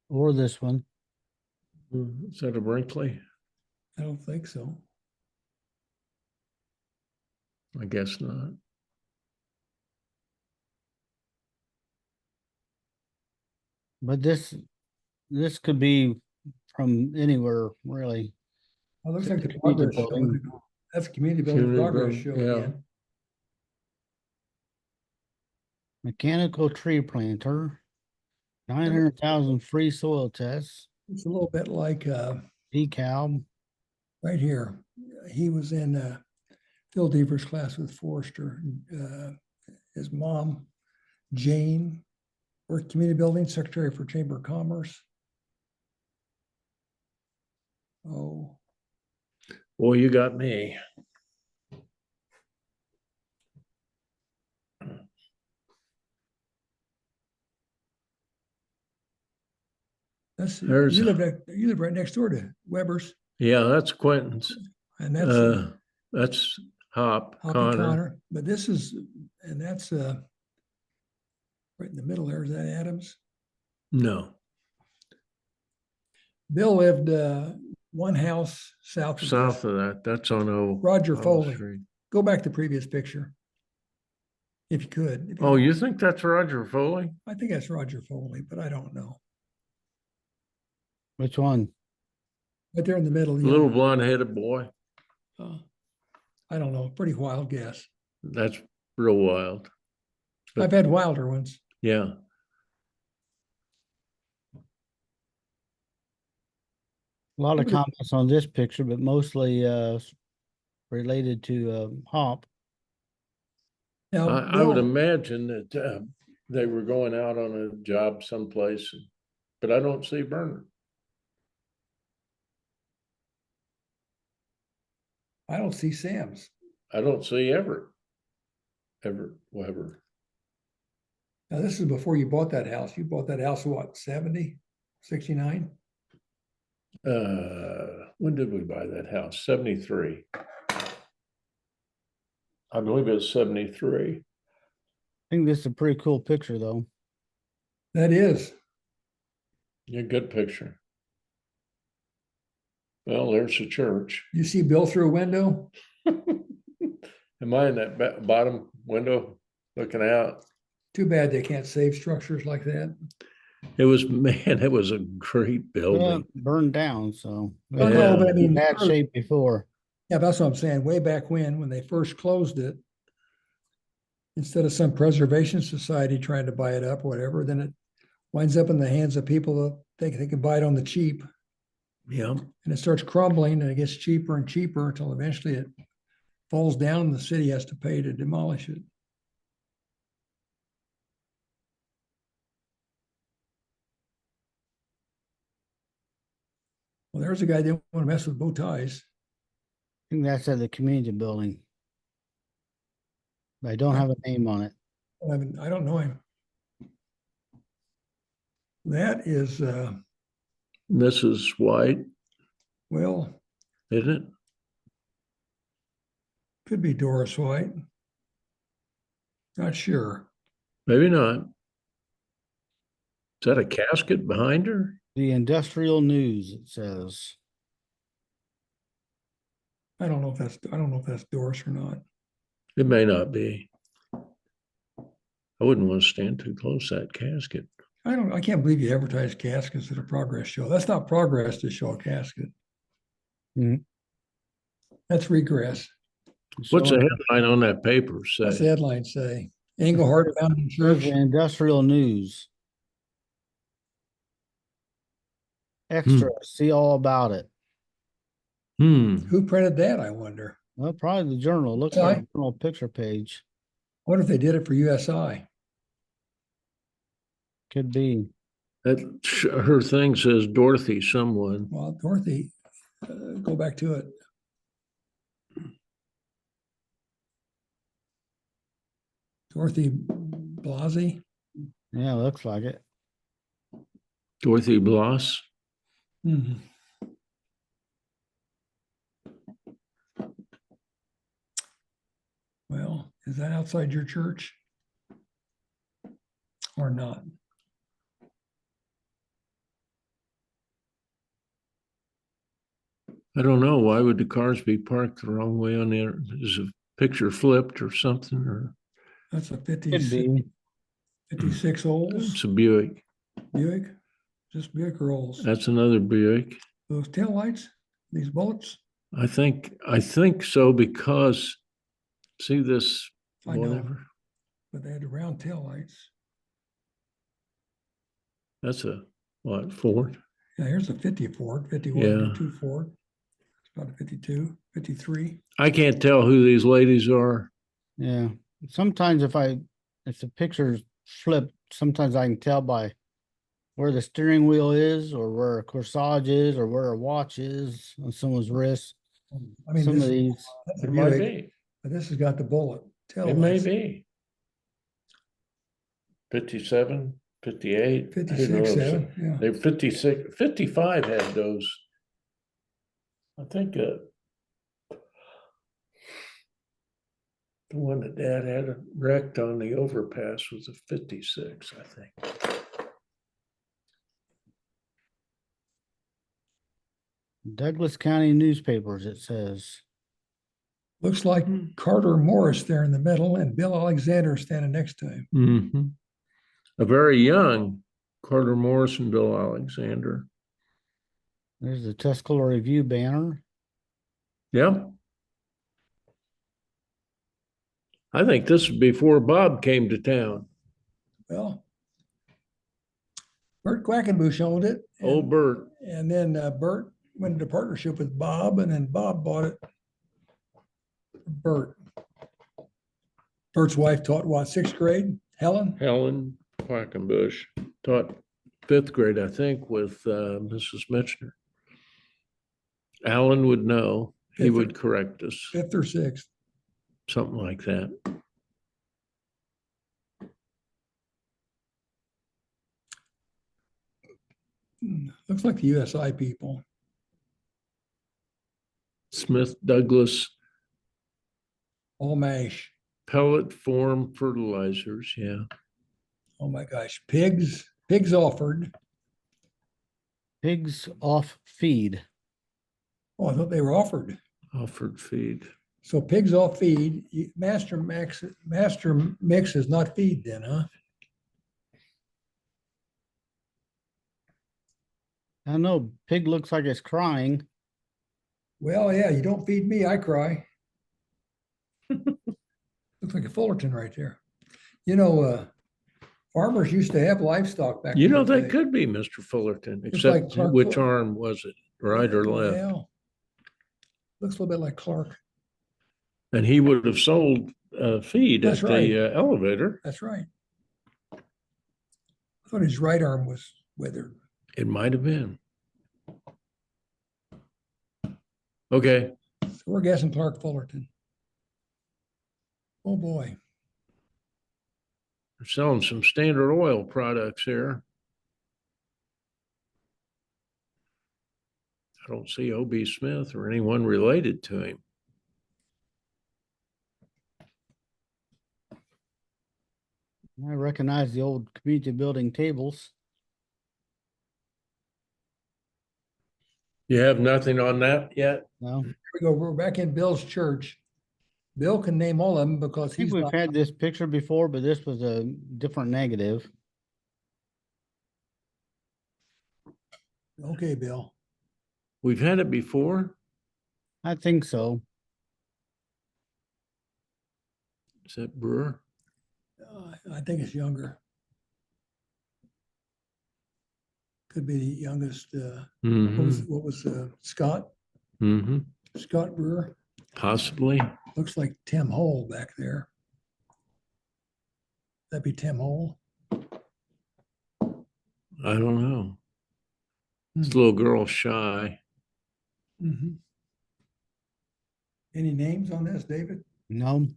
B: Or this one.
A: Is that a Brinkley?
C: I don't think so.
A: I guess not.
B: But this could be from anywhere, really.
C: It looks like the
B: Community
C: progress show.
B: building.
C: That's community building
A: Community
C: progress
A: building,
C: show
A: yeah.
C: again.
B: Mechanical tree planter. 900,000 free soil tests.
C: It's a little bit like
B: Decal.
C: right here. He was in Phil Deaver's class with Forrester. His mom, Jane, worked community building secretary for Chamber of Commerce. Oh,
A: Well, you got me.
C: that's
A: There's-
C: you live right next door to Weber's,
A: Yeah, that's Quentin's.
C: and that's
A: That's Hop
C: Hoppy
A: Connor.
C: But this is, and that's right in the middle there. Is that Adams?
A: No,
C: Bill lived one house south of
A: south
C: this.
A: of that. That's on
C: Roger
A: O
C: Foley.
A: Street.
C: Go back to the previous picture. If you could. If you
A: Oh,
C: could.
A: you think that's Roger Foley?
C: I think that's Roger Foley, but I don't know.
B: Which one?
C: But they're in the middle. yeah.
A: Little blonde-headed boy.
C: I don't know. Pretty wild guess.
A: That's real wild. But-
C: I've had wilder ones.
A: Yeah.
B: A lot of
C: Nobody-
B: comments on this picture, but mostly related to Hop.
C: Now,
A: I would
C: Bill,
A: imagine that they were going out on a job someplace, but I don't see Bernard.
C: I don't see Sam's.
A: I don't see Everett Weber.
C: Now, this is before you bought that house. You bought that house, what, 70, 69?
A: When did we buy that house? 73. I believe it was 73.
B: I think this is a pretty cool picture though.
C: That is.
A: Yeah, good picture. Well, there's the church.
C: You see Bill through a window?
A: Am I in that bottom window looking out?
C: Too bad they can't save structures like that.
A: It was a great building.
B: Burned down, so
C: Oh, no, but I mean,
B: bad
C: early-
B: shape before.
C: Yeah, that's what I'm saying. Way back when they first closed it, instead of some preservation society trying to buy it up or whatever, then it winds up in the hands of people that think they can buy it on the cheap.
A: Yeah.
C: And it starts crumbling and it gets cheaper and cheaper until eventually it falls down and the city has to pay to demolish it. Well, there's a guy that didn't want to mess with bow ties.
B: I think that's at the community building. But I don't have a name on it.
C: I don't know him. That is,
A: Mrs. White,
C: well,
A: isn't it?
C: could be Doris White. Not sure.
A: Maybe not. Is that a casket behind her?
B: The Industrial News, it says.
C: I don't know if that's Doris or not.
A: It may not be. I wouldn't want to stand too close to that casket.
C: I can't believe you advertise caskets at a progress show. That's not progress to show a casket.
B: Mhm.
C: That's regress.
A: What's the
B: Showing-
A: headline on that paper
C: What's the
A: say?
C: headline say? Englehardt Foundation
B: There's
C: Church.
B: the Industrial News. Extra, see all about it.
C: Who printed that, I wonder?
B: Well, probably the journal. It looks like a journal picture page.
C: I wonder if they did it for USI.
B: Could be.
A: Her thing says Dorothy someone.
C: Well, Dorothy, go back to it. Dorothy Blasey.
B: Yeah, looks like it.
A: Dorothy Bloss.
C: Mhm. Well, is that outside your church? Or not?
A: I don't know. Why would the cars be parked the wrong way on there? Is a picture flipped or something? Or
C: That's a
B: Could
C: 56,
B: be.
C: 56 Olds
A: it's a Buick.
C: Buick. Just Buick or Olds.
A: That's another Buick.
C: Those taillights, these bullets.
A: I think so because see this
C: I know.
A: whatever.
C: But they had the round taillights.
A: That's a what Ford?
C: Yeah, here's a 50 Ford, 51,
A: Yeah.
C: 52 Ford. It's about a 52, 53.
A: I can't tell who these ladies are.
B: Yeah. Sometimes if the picture's flipped, sometimes I can tell by where the steering wheel is or where a corsage is or where a watch is on someone's wrist.
C: I mean,
B: Some
C: this,
B: of these.
C: that's a
A: It might
C: Buick,
A: be.
C: but this has got the bullet.
A: It may
C: Taillights.
A: be. 57, 58. who
C: 56,
A: knows?
C: 7, yeah.
A: They 56, 55 had those. I think the one that Dad had wrecked on the overpass was a 56, I think.
B: Douglas County newspapers, it says.
C: Looks like Carter Morris there in the middle and Bill Alexander standing next to him.
A: Mm-hmm. A very young Carter Morris and Bill Alexander.
B: There's the Tuscola Review banner.
A: Yep. I think this is before Bob came to town.
C: Well, Bert Quackenbush owned it.
A: Old Bert.
C: And then Bert went into partnership with Bob, and then Bob bought it. Bert. Bert's wife taught what, 6th grade? Helen?
A: Helen Quackenbush taught 5th grade, I think, with Mrs. Mitchner. Alan would know. He
C: Fifth or-
A: would correct us,
C: 5th or 6th.
A: something like that.
C: Looks like the USI people.
A: Smith Douglas
C: All mash.
A: pellet form fertilizers. Yeah.
C: Oh my gosh. Pigs offered.
B: Pigs off feed.
C: Oh, I thought they were offered.
A: Offered feed.
C: So pigs off feed. Master mix is not feed then, huh?
B: I don't know, pig looks like it's crying.
C: Well, yeah, you don't feed me, I cry. Looks like a Fullerton right there. You know, Farmers used to have livestock back.
A: You
C: in
A: know,
C: the
A: that
C: day.
A: could be Mr. Fullerton,
C: Looks like
A: except
C: Clark
A: which
C: Fuller.
A: arm was it, right or left?
C: Well, looks a little bit like Clark.
A: And he would have sold feed
C: That's
A: at
C: right.
A: the elevator.
C: That's right. I thought his right arm was withered.
A: It might have been. Okay,
C: So we're guessing Clark Fullerton. Oh, boy.
A: they're selling some Standard Oil products here. I don't see O.B. Smith or anyone related to him.
B: I recognize the old community building tables.
A: You have nothing on that yet?
B: No,
C: Here we go. We're back in Bill's church. Bill can name all of them because
B: I think
C: he's
B: we've
C: not.
B: had this picture before, but this was a different negative.
C: Okay, Bill.
A: We've had it before.
B: I think so.
A: Is that Brewer?
C: I think it's younger. Could be the youngest. What was Scott?
A: Mm-hmm.
C: Scott Brewer.
A: Possibly.
C: Looks like Tim Hole back there. That'd be Tim Hole.
A: I don't know. This
C: Hmm.
A: little girl's shy.
C: Mm-hmm. Any names on this, David?
B: No,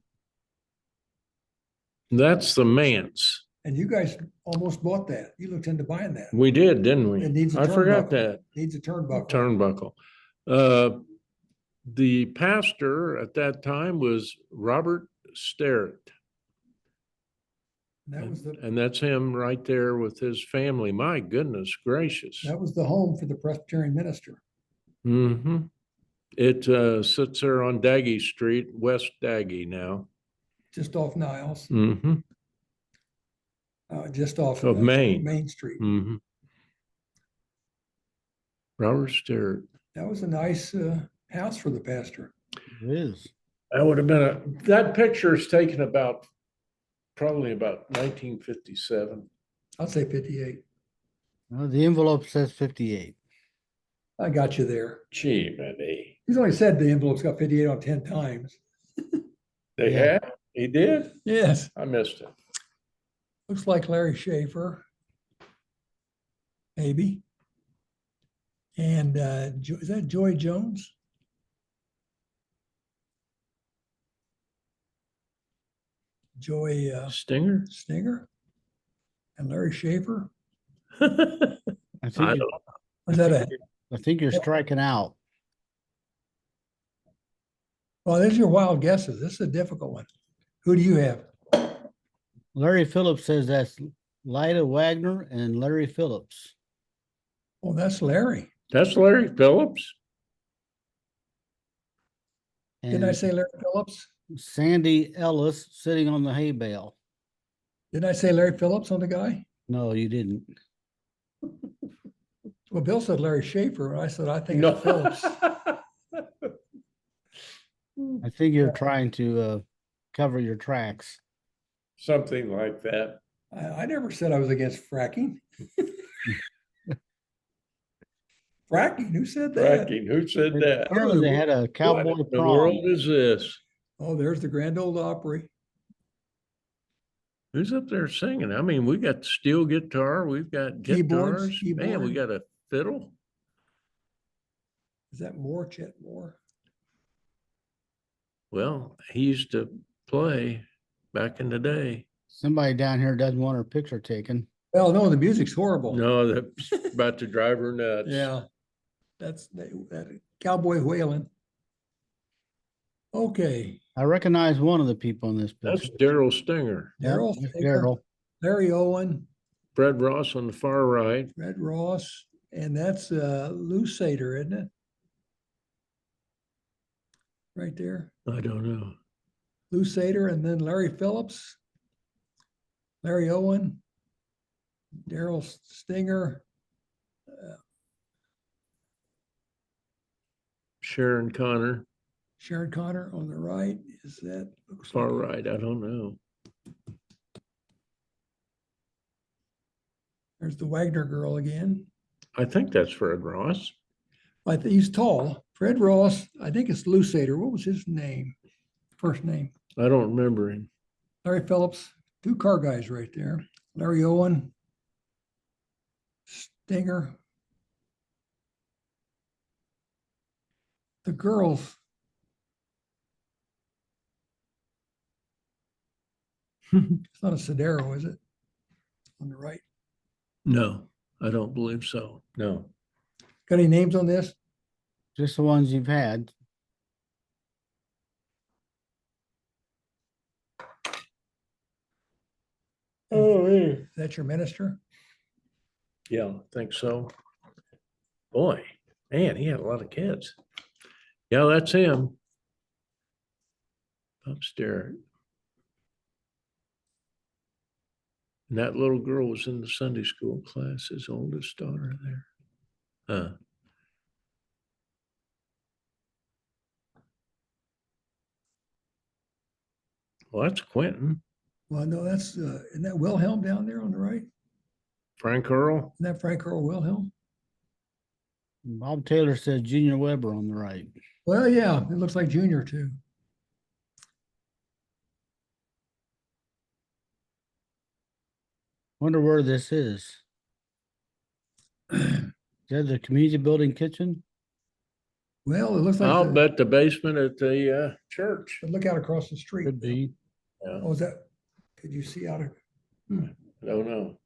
A: That's the manse.
C: And you guys almost bought that. You looked into buying that.
A: We did, didn't we?
C: It needs a
A: I forgot
C: turnbuckle.
A: that.
C: Needs a turnbuckle.
A: Turnbuckle. The pastor at that time was Robert Sterrett.
C: That was
A: And that's him right there with his family. My goodness gracious.
C: the home for the Presbyterian minister.
A: Mm-hmm. It sits there on Daggy Street, West Daggy now.
C: Just off Niles,
A: Mm-hmm.
C: just off
A: Of Main.
C: Main Street.
A: Mm-hmm. Robert Sterrett.
C: That was a nice house for the pastor.
B: it is.
A: That would have been that picture is taken probably about 1957.
C: I'd say 58.
B: The envelope says 58.
C: I got you there.
A: Gee, Minnie.
C: He's only said the envelope's got 58 on 10 times.
A: They
B: Yeah.
A: had? He did?
C: Yes.
A: I missed it.
C: Looks like Larry Schaefer. Maybe. And is that Joy Jones? Joy
A: Stinger?
C: Stinger? And Larry Schaefer?
B: I
A: I
B: think,
A: don't
B: you-
C: Was that a,
B: I think you're striking out.
C: well, these are your wild guesses. This is a difficult one. Who do you have?
B: Larry Phillips says that's Lida Wagner and Larry Phillips.
C: Oh, that's Larry.
A: That's Larry Phillips.
C: Didn't I
B: And
C: say Larry Phillips?
B: Sandy Ellis sitting on the hay bale.
C: Didn't I say Larry Phillips on the guy?
B: No, you didn't.
C: Well, Bill said Larry Schaefer, and I said, I think
A: No.
C: it's Phillips.
B: I think you're trying to cover your tracks.
A: Something like that.
C: I never said I was against fracking. Fracking, who said that?
A: Fracking, who said that?
B: Apparently they had a
A: What
B: cowboy
A: in the
B: prom.
A: world is this?
C: Oh, there's the Grand Ole Opry.
A: Who's up there singing? I mean, we got steel guitar, we've got
C: Keyboards,
A: guitars. Man, we
C: keyboard.
A: got a fiddle.
C: Is that Moore, Chet Moore?
A: Well, he used to play back in the day.
B: Somebody down here doesn't want her picture taken.
C: Well, no, the music's horrible.
A: No, that's about to drive her nuts.
C: Yeah, that's that cowboy whaling. Okay,
B: I recognize one of the people in this
A: That's
B: picture.
A: Daryl Stinger.
B: Yep,
C: Darryl
B: that's
C: Stinger.
B: Darryl.
C: Larry Owen,
A: Fred Ross on the far right.
C: Red Ross, and that's Lou Sater, isn't it? Right there,
A: I don't know.
C: Lou Sater, and then Larry Phillips, Larry Owen, Daryl Stinger,
A: Sharon Connor,
C: Sharon Connor on the right. Is that looks
A: far
C: like-
A: right. I don't know.
C: There's the Wagner girl again.
A: I think that's Fred Ross.
C: He's tall. Fred Ross, I think it's Lusader. What was his name? First name?
A: I don't remember him.
C: Larry Phillips, two car guys right there. Larry Owen, Stinger. The girls. It's not a Sodero, is it? On the right.
A: No, I don't believe so. No.
C: Got any names on this?
B: Just the ones you've had.
A: Oh, yeah.
C: Is that your minister?
A: Yeah, I think so. Boy, man, he had a lot of kids. Yeah, that's him. Upstairs. And that little girl was in the Sunday school class, his oldest daughter there. Huh. Well, that's Quentin.
C: Well, no, that's, isn't that Wilhelm down there on the right?
A: Frank Earl.
C: Isn't that Frank Earl Wilhelm?
B: Bob Taylor says Junior Weber on the right.
C: Well, yeah, it looks like Junior too.
B: Wonder where this is. Is that the community building kitchen?
C: Well, it looks like,
A: I'll bet the basement at the church.
C: but look out across the street.
B: Could be.
A: Yeah,
C: Oh, is that, could you see out of,
A: I don't know.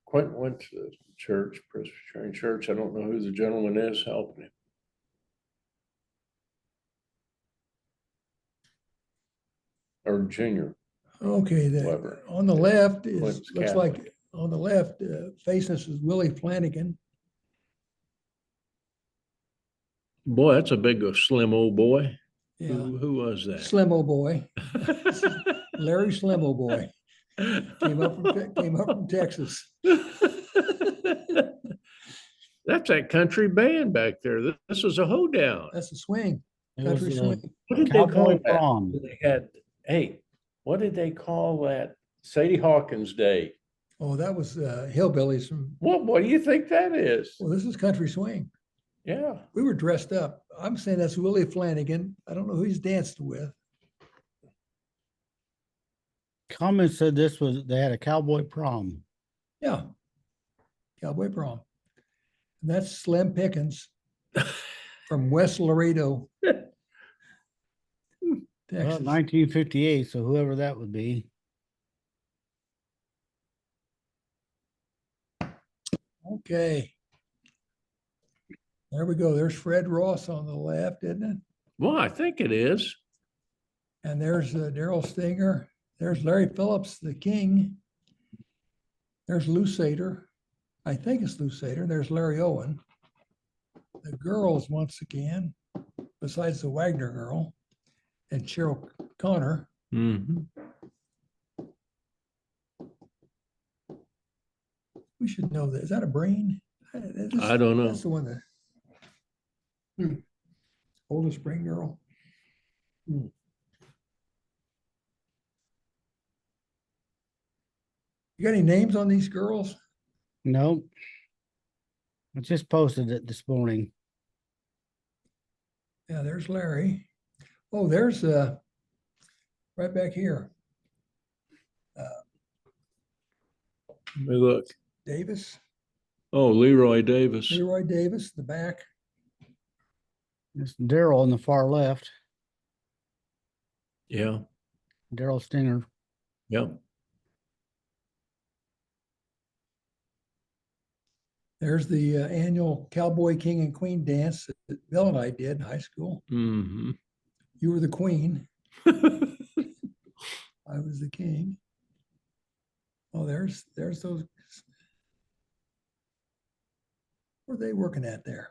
A: Quentin went to the church, Presbyterian church. I don't know who the gentleman is helping him. Or Junior.
C: okay,
A: Weber.
C: on the left is,
A: Quentin's
C: looks
A: Catholic.
C: like, on the left, facing us is Willie Flanagan.
A: Boy, that's a big, slim old boy.
C: Yeah,
A: Who was that?
C: Slimmo boy, Larry Slimmo boy, came up from Texas.
A: That's that country band back there. This was a hoedown.
C: That's a swing,
B: It was
C: country
B: a
C: swing.
A: What did they call
B: cowboy
A: that?
B: prom.
A: They had, hey, what did they call that? Sadie Hawkins Day.
C: Oh, that was hillbillies from,
A: What do you think that is?
C: well, this is country swing.
A: Yeah.
C: We were dressed up. I'm saying that's Willie Flanagan. I don't know who he's danced with.
B: Comment said this was, they had a cowboy prom.
C: Yeah. Cowboy prom. And that's Slim Pickens from West Laredo,
B: Well,
C: Texas.
B: 1958, so whoever that would be.
C: Okay. There we go. There's Fred Ross on the left, isn't it?
A: Well, I think it is.
C: And there's Daryl Stinger. There's Larry Phillips, the king. There's Lou Sater. I think it's Lou Sater. There's Larry Owen. The girls, once again, besides the Wagner girl and Cheryl Connor.
A: Mhm.
C: We should know that. Is that a brain?
A: I don't know.
C: That's the one that. Oldest brain girl. You got any names on these girls?
B: Nope. I just posted it this morning.
C: Yeah, there's Larry. Oh, there's right back here.
A: Let me look.
C: Davis,
A: Oh, Leroy Davis.
C: Leroy Davis, the back.
B: It's Daryl on the far left.
A: Yeah.
B: Daryl Stinger.
A: Yep.
C: There's the annual Cowboy King and Queen dance that Bill and I did in high school.
A: Mm-hmm.
C: You were the queen. I was the king. Oh, there's those. What are they working at there?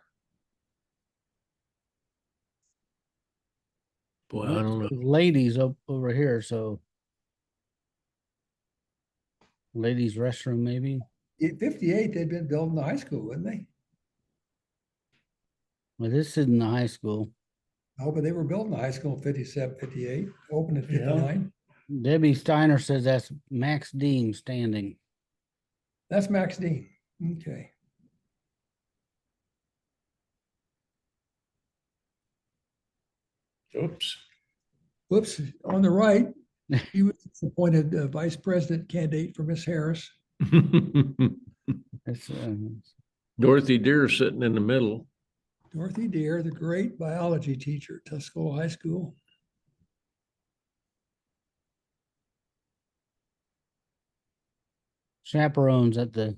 A: Boy, I don't know.
B: Ladies up over here, so. Ladies restroom, maybe.
C: In 58, they'd been building the high school, wouldn't they?
B: Well, this isn't the high school.
C: Oh, but they were building the high school in 57, 58, opened in
A: Yeah.
C: 59.
B: Debbie Steiner says that's Max Dean standing.
C: That's Max Dean. Okay.
A: Oops.
C: Whoops, on the right, he was appointed vice president candidate for Miss Harris.
B: It's,
A: Dorothy Deer sitting in the middle.
C: Dorothy Deer, the great biology teacher at Tuscola High School.
B: chaperones at the,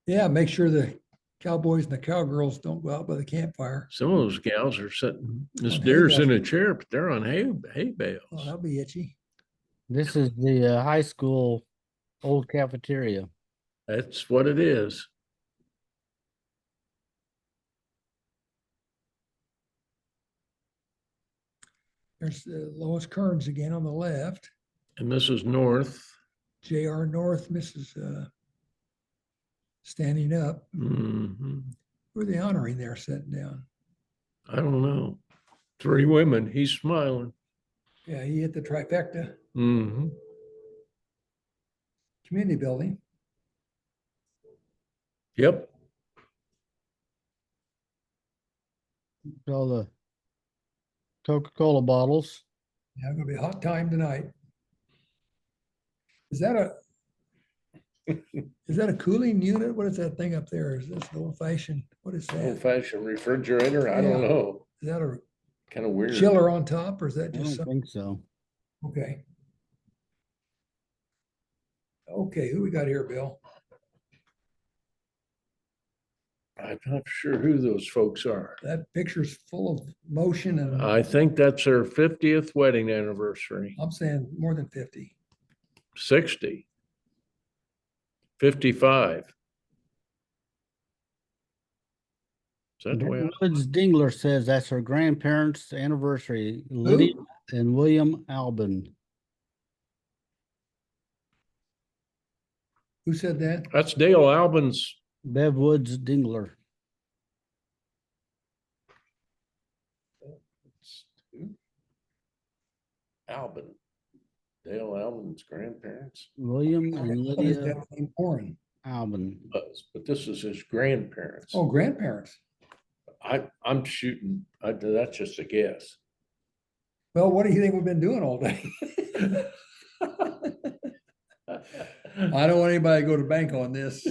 C: Yeah, make sure the cowboys and the cowgirls don't go out by the campfire.
A: Some of those gals are sitting, Miss
C: On hay
A: Deer's in
C: bales.
A: a chair, but they're on hay
C: Oh,
A: bales.
C: that'll be itchy.
B: this is the high school old cafeteria.
A: That's what it is.
C: There's Lois Kearns again on the left.
A: And this is North.
C: J.R. North, Mrs. Standing up.
A: Mhm.
C: Who are they honoring there sitting down?
A: I don't know. 3 women. He's smiling.
C: Yeah, he hit the trifecta.
A: Hmm.
C: Community building.
A: Yep.
B: All the Coca-Cola bottles.
C: Yeah, gonna be a hot time tonight. Is that a cooling unit? What is that thing up there? Is this old fashioned? What is that?
A: Old fashioned refrigerator. I don't
C: Yeah.
A: know.
C: Is that a
A: Kind of weird.
C: chiller on top or is that
B: I
C: just
B: don't
C: something?
B: think so.
C: Okay. Okay, who we got here, Bill?
A: I'm not sure who those folks are.
C: That picture's full of motion and
A: I think that's their 50th wedding anniversary.
C: I'm saying more than 50.
A: 60. 55. Is that the way?
B: Woods Dingler says that's her grandparents' anniversary, Lydia and William Albin.
C: Who said that?
A: That's Dale Albin's.
B: Bev Woods Dingler.
A: Albin. Dale Albin's grandparents.
B: William and
C: What is
B: Lydia
C: that name? Warren.
B: Albin.
A: But this is his grandparents.
C: Oh, grandparents.
A: I'm shooting. That's just a guess.
C: Well, what do you think we've been doing all day? I don't want anybody to go to bank on this.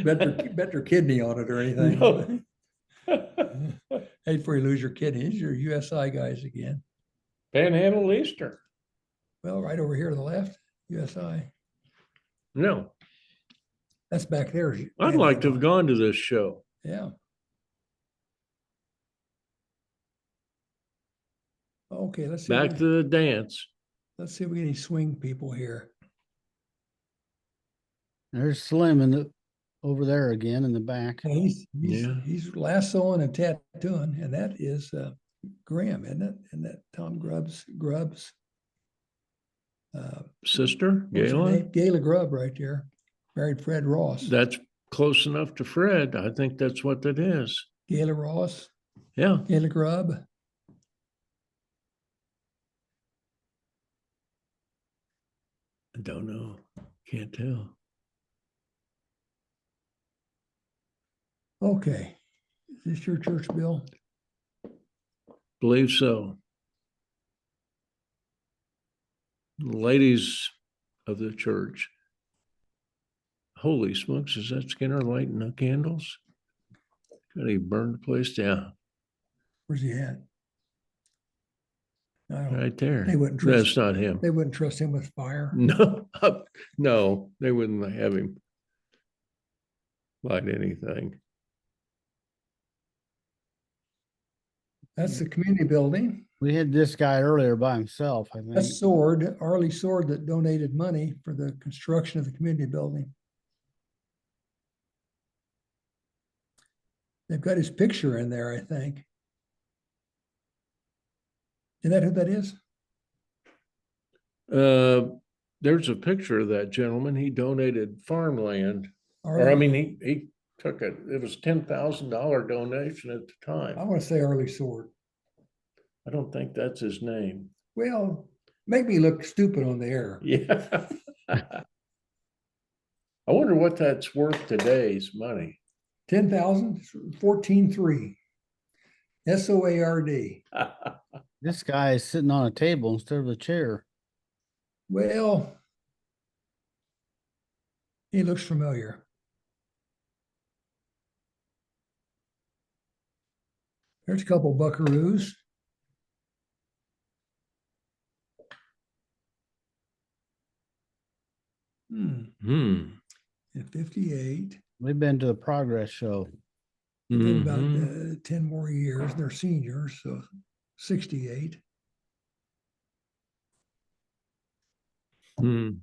C: Bet their kidney on it or anything.
A: No.
C: Hey, before you lose your kidney, these are your USI guys again.
A: Panhandle Easter.
C: Well, right over here to the left, USI.
A: No,
C: That's back there.
A: I'd like to have gone to this show.
C: Yeah. Okay, let's see. if
A: Back
C: we-
A: to the dance.
C: Let's see if we get any swing people here.
B: There's Slim in the over there again in the back.
C: Yeah,
A: Yeah.
C: he's lassoing and tattooing, and that is Graham, isn't it? And that Tom Grubbs.
A: Sister,
C: What's her
A: Gayla.
C: name? Gayla Grubb right there. Married Fred Ross.
A: That's close enough to Fred. I think that's what that is.
C: Gayla Ross,
A: Yeah.
C: Gayla Grubb.
A: I don't know. Can't tell.
C: Okay. Is this your church, Bill?
A: Believe so. Ladies of the church. Holy smokes, is that Skinner lighting the candles? Could he burn the place down?
C: Where's he at? I don't,
A: Right there.
C: They wouldn't trust-
A: That's not him.
C: They wouldn't trust him with fire.
A: No, no, they wouldn't have him light anything.
C: That's the community building.
B: We had this guy earlier by himself, I think.
C: That's Sword, Arlie Sword, that donated money for the construction of the community building. They've got his picture in there, I think. Isn't that who that is?
A: There's a picture of that gentleman. He donated farmland, or I
C: Arlie-
A: mean, he took it was $10,000 donation at the
C: I
A: time.
C: want to say Arlie Sword.
A: I don't think that's his name.
C: Well, make me look stupid on the air.
A: Yeah. I wonder what that's worth today's money.
C: 10,000, 14,300. SOARD.
B: This guy is sitting on a table instead of a chair.
C: Well, he looks familiar. There's a couple buckaroos.
A: Hmm.
C: At 58.
B: We've been to the progress show.
C: Then about
A: Mhm.
C: 10 more years. They're seniors, so 68.
A: Hmm.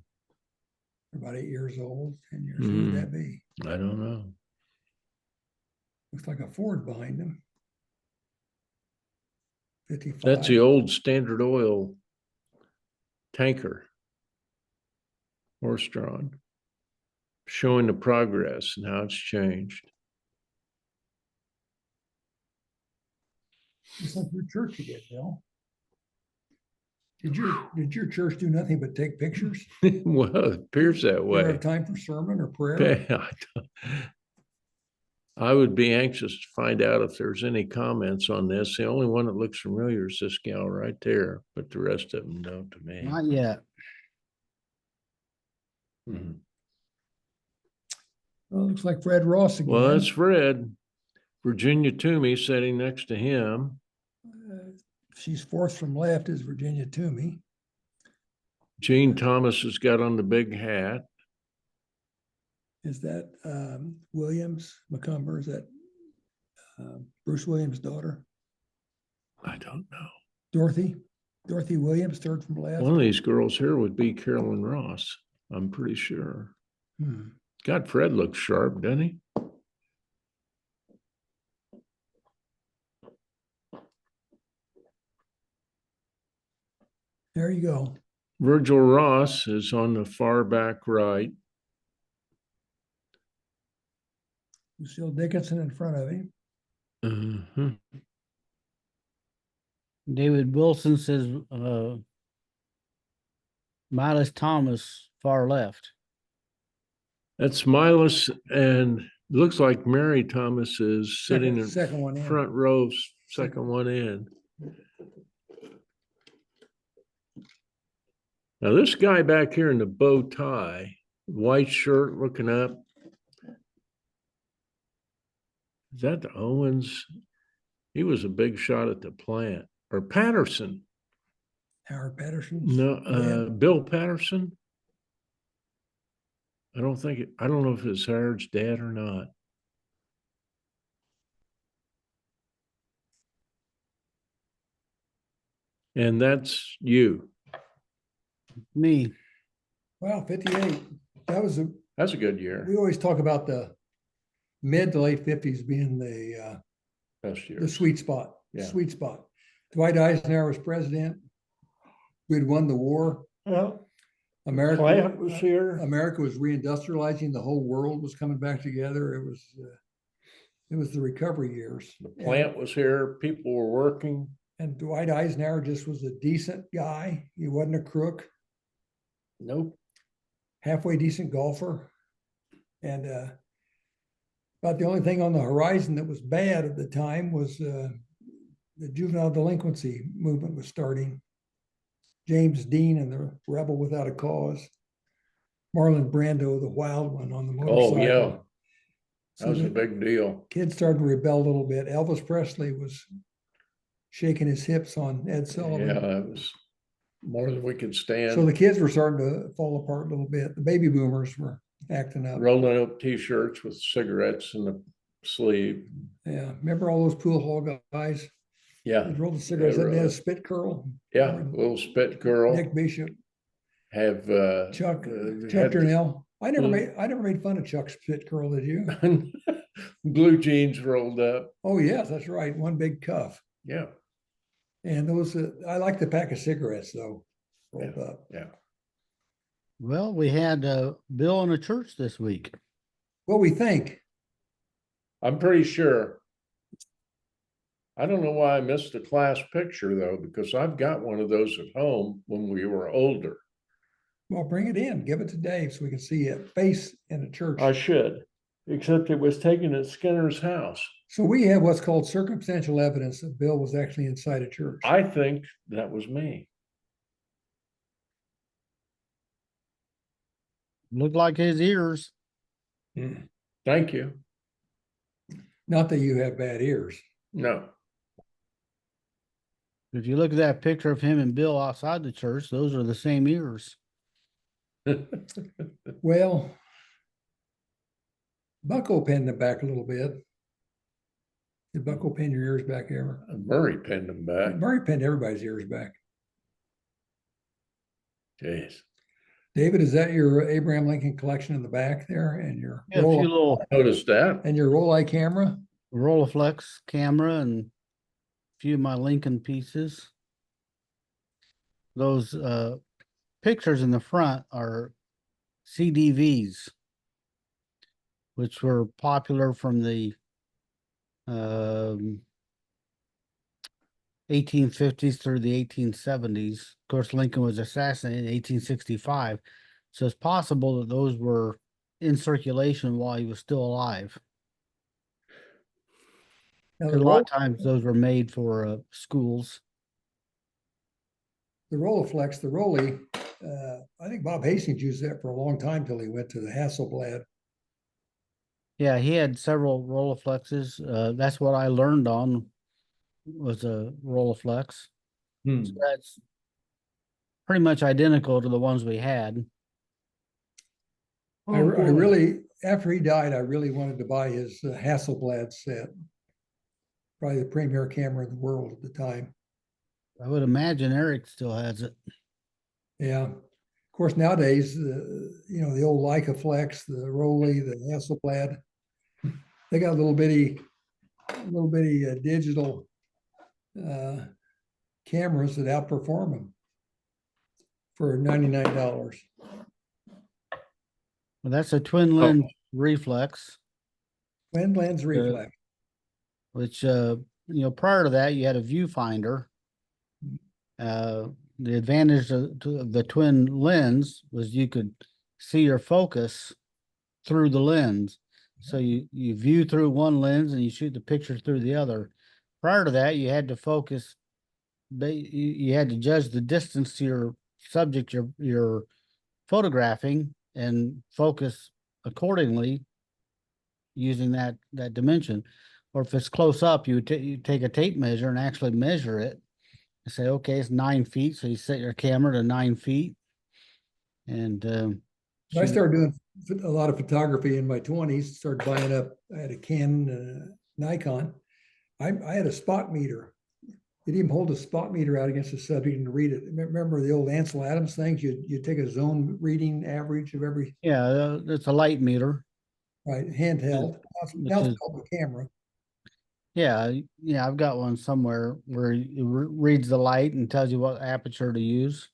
C: They're about 8 years old, 10 years. Who would that be?
A: I don't know.
C: Looks like a Ford behind them. 55.
A: That's the old Standard Oil tanker, horse-drawn, showing the progress and how it's changed.
C: It's like your church you did, Bill. Did your church do nothing but take pictures?
A: Well, it appears that
C: You ever
A: way.
C: have time for sermon or prayer?
A: I would be anxious to find out if there's any comments on this. The only one that looks familiar is this gal right there, but the rest of them don't to me.
B: Not yet.
A: Mhm.
C: Well, looks like Fred Ross again.
A: Well, that's Fred. Virginia Toomey sitting next to him.
C: She's fourth from left is Virginia Toomey.
A: Gene Thomas has got on the big hat.
C: Is that Williams McCumber? Is that Bruce Williams' daughter?
A: I don't know.
C: Dorothy Williams, third from left.
A: One of these girls here would be Carolyn Ross. I'm pretty sure. God, Fred looks sharp, doesn't he?
C: There you go.
A: Virgil Ross is on the far back right.
C: Lucille Dickinson in front of him.
A: Mhm.
B: David Wilson says Miles Thomas far left.
A: That's Milas, and looks like Mary Thomas is sitting in
C: Second one in.
A: front row, second one in. Now, this guy back here in the bow tie, white shirt, looking up. Is that the Owens? He was a big shot at the plant. Or Patterson.
C: Howard Patterson.
A: No, Bill Patterson. I don't know if it's Howard's dad or not. And that's you.
B: Me.
C: Wow, 58.
A: That's a good year.
C: We always talk about the mid to late 50s being the
A: Best year.
C: the sweet spot.
A: Yeah.
C: Sweet spot. Dwight Eisenhower was president. We'd won the war.
A: Well,
C: America
A: plant was here.
C: America was reindustrializing. The whole world was coming back together. It was the recovery years.
A: The plant was here. People were working.
C: And Dwight Eisenhower just was a decent guy. He wasn't a crook.
A: Nope.
C: Halfway decent golfer. And about the only thing on the horizon that was bad at the time was the juvenile delinquency movement was starting. James Dean and the Rebel Without a Cause. Marlon Brando, the wild one on the motorcycle.
A: Oh, yeah. That
C: So
A: was
C: the
A: a big deal.
C: kids started to rebel a little bit. Elvis Presley was shaking his hips on Ed Sullivan.
A: Yeah, that was more than we could stand.
C: So the kids were starting to fall apart a little bit. The baby boomers were acting up.
A: Rolling up t-shirts with cigarettes in the sleeve.
C: Yeah. Remember all those pool hall guys?
A: Yeah.
C: They rolled the cigarettes up. They had a spit curl.
A: Yeah, little spit girl.
C: Nick Bishop,
A: Have
C: Chuck
A: had
C: Darnell. I never
A: Mm.
C: made fun of Chuck's spit curl, did you?
A: blue jeans rolled up.
C: Oh yes, that's right. One big cuff.
A: Yeah,
C: And those I like the pack of cigarettes though, rolled up.
A: yeah.
B: Well, we had Bill in a church this week.
C: What we think.
A: I'm pretty sure. I don't know why I missed the class picture though, because I've got one of those at home when we were older.
C: Well, bring it in, give it to Dave so we can see a face in a church.
A: I should, except it was taken at Skinner's house.
C: So we have what's called circumstantial evidence that Bill was actually inside a church.
A: I think that was me.
B: Looked like his ears.
A: Thank you.
C: Not that you have bad ears.
A: No.
B: If you look at that picture of him and Bill outside the church, those are the same ears.
C: Well, Bucko pinned them back a little bit. Did Bucko pin your ears back ever?
A: Murray pinned them back.
C: Murray pinned everybody's ears back.
A: Jeez.
C: David, is that your Abraham Lincoln collection in the back there and your
B: Yeah, a few little
A: Noticed that.
C: and your Rolei camera?
B: Rolleiflex camera and a few of my Lincoln pieces. Those pictures in the front are CDVs, which were popular from the 1850s through the 1870s. Of course, Lincoln was assassinated in 1865. So it's possible that those were in circulation while he was still alive.
C: Now,
B: 'Cause a lot of times those were made for schools.
C: the Rolleiflex, the Rolei, I think Bob Hastings used that for a long time till he went to the Hasselblad.
B: Yeah, he had several Rolleiflexes. That's what I learned on, was a Rolleiflex. So that's pretty much identical to the ones we had.
C: I really, after he died, I really wanted to buy his Hasselblad set. Probably the premier camera in the world at the time.
B: I would imagine Eric still has it.
C: Yeah. Of course, nowadays, the old Leica Flex, the Rolei, the Hasselblad, they got little bitty digital cameras that outperform them for $99.
B: Well, that's a twin lens reflex,
C: Twin lens reflex.
B: which, prior to that, you had a viewfinder. The advantage of the twin lens was you could see your focus through the lens. So you view through one lens and you shoot the picture through the other. Prior to that, you had to focus, you had to judge the distance to your subject you're photographing and focus accordingly using that dimension. Or if it's close up, you take a tape measure and actually measure it and say, okay, it's 9 feet. So you set your camera to 9 feet. And
C: I started doing a lot of photography in my 20s, started buying up, I had a Canon, Nikon. I had a spot meter. You'd even hold a spot meter out against the subject and read it. Remember the old Ansel Adams things? You'd take a zone reading average of every.
B: Yeah, it's a light meter.
C: Right, handheld. Now it's called a camera.
B: Yeah, I've got one somewhere where it reads the light and tells you what aperture to use.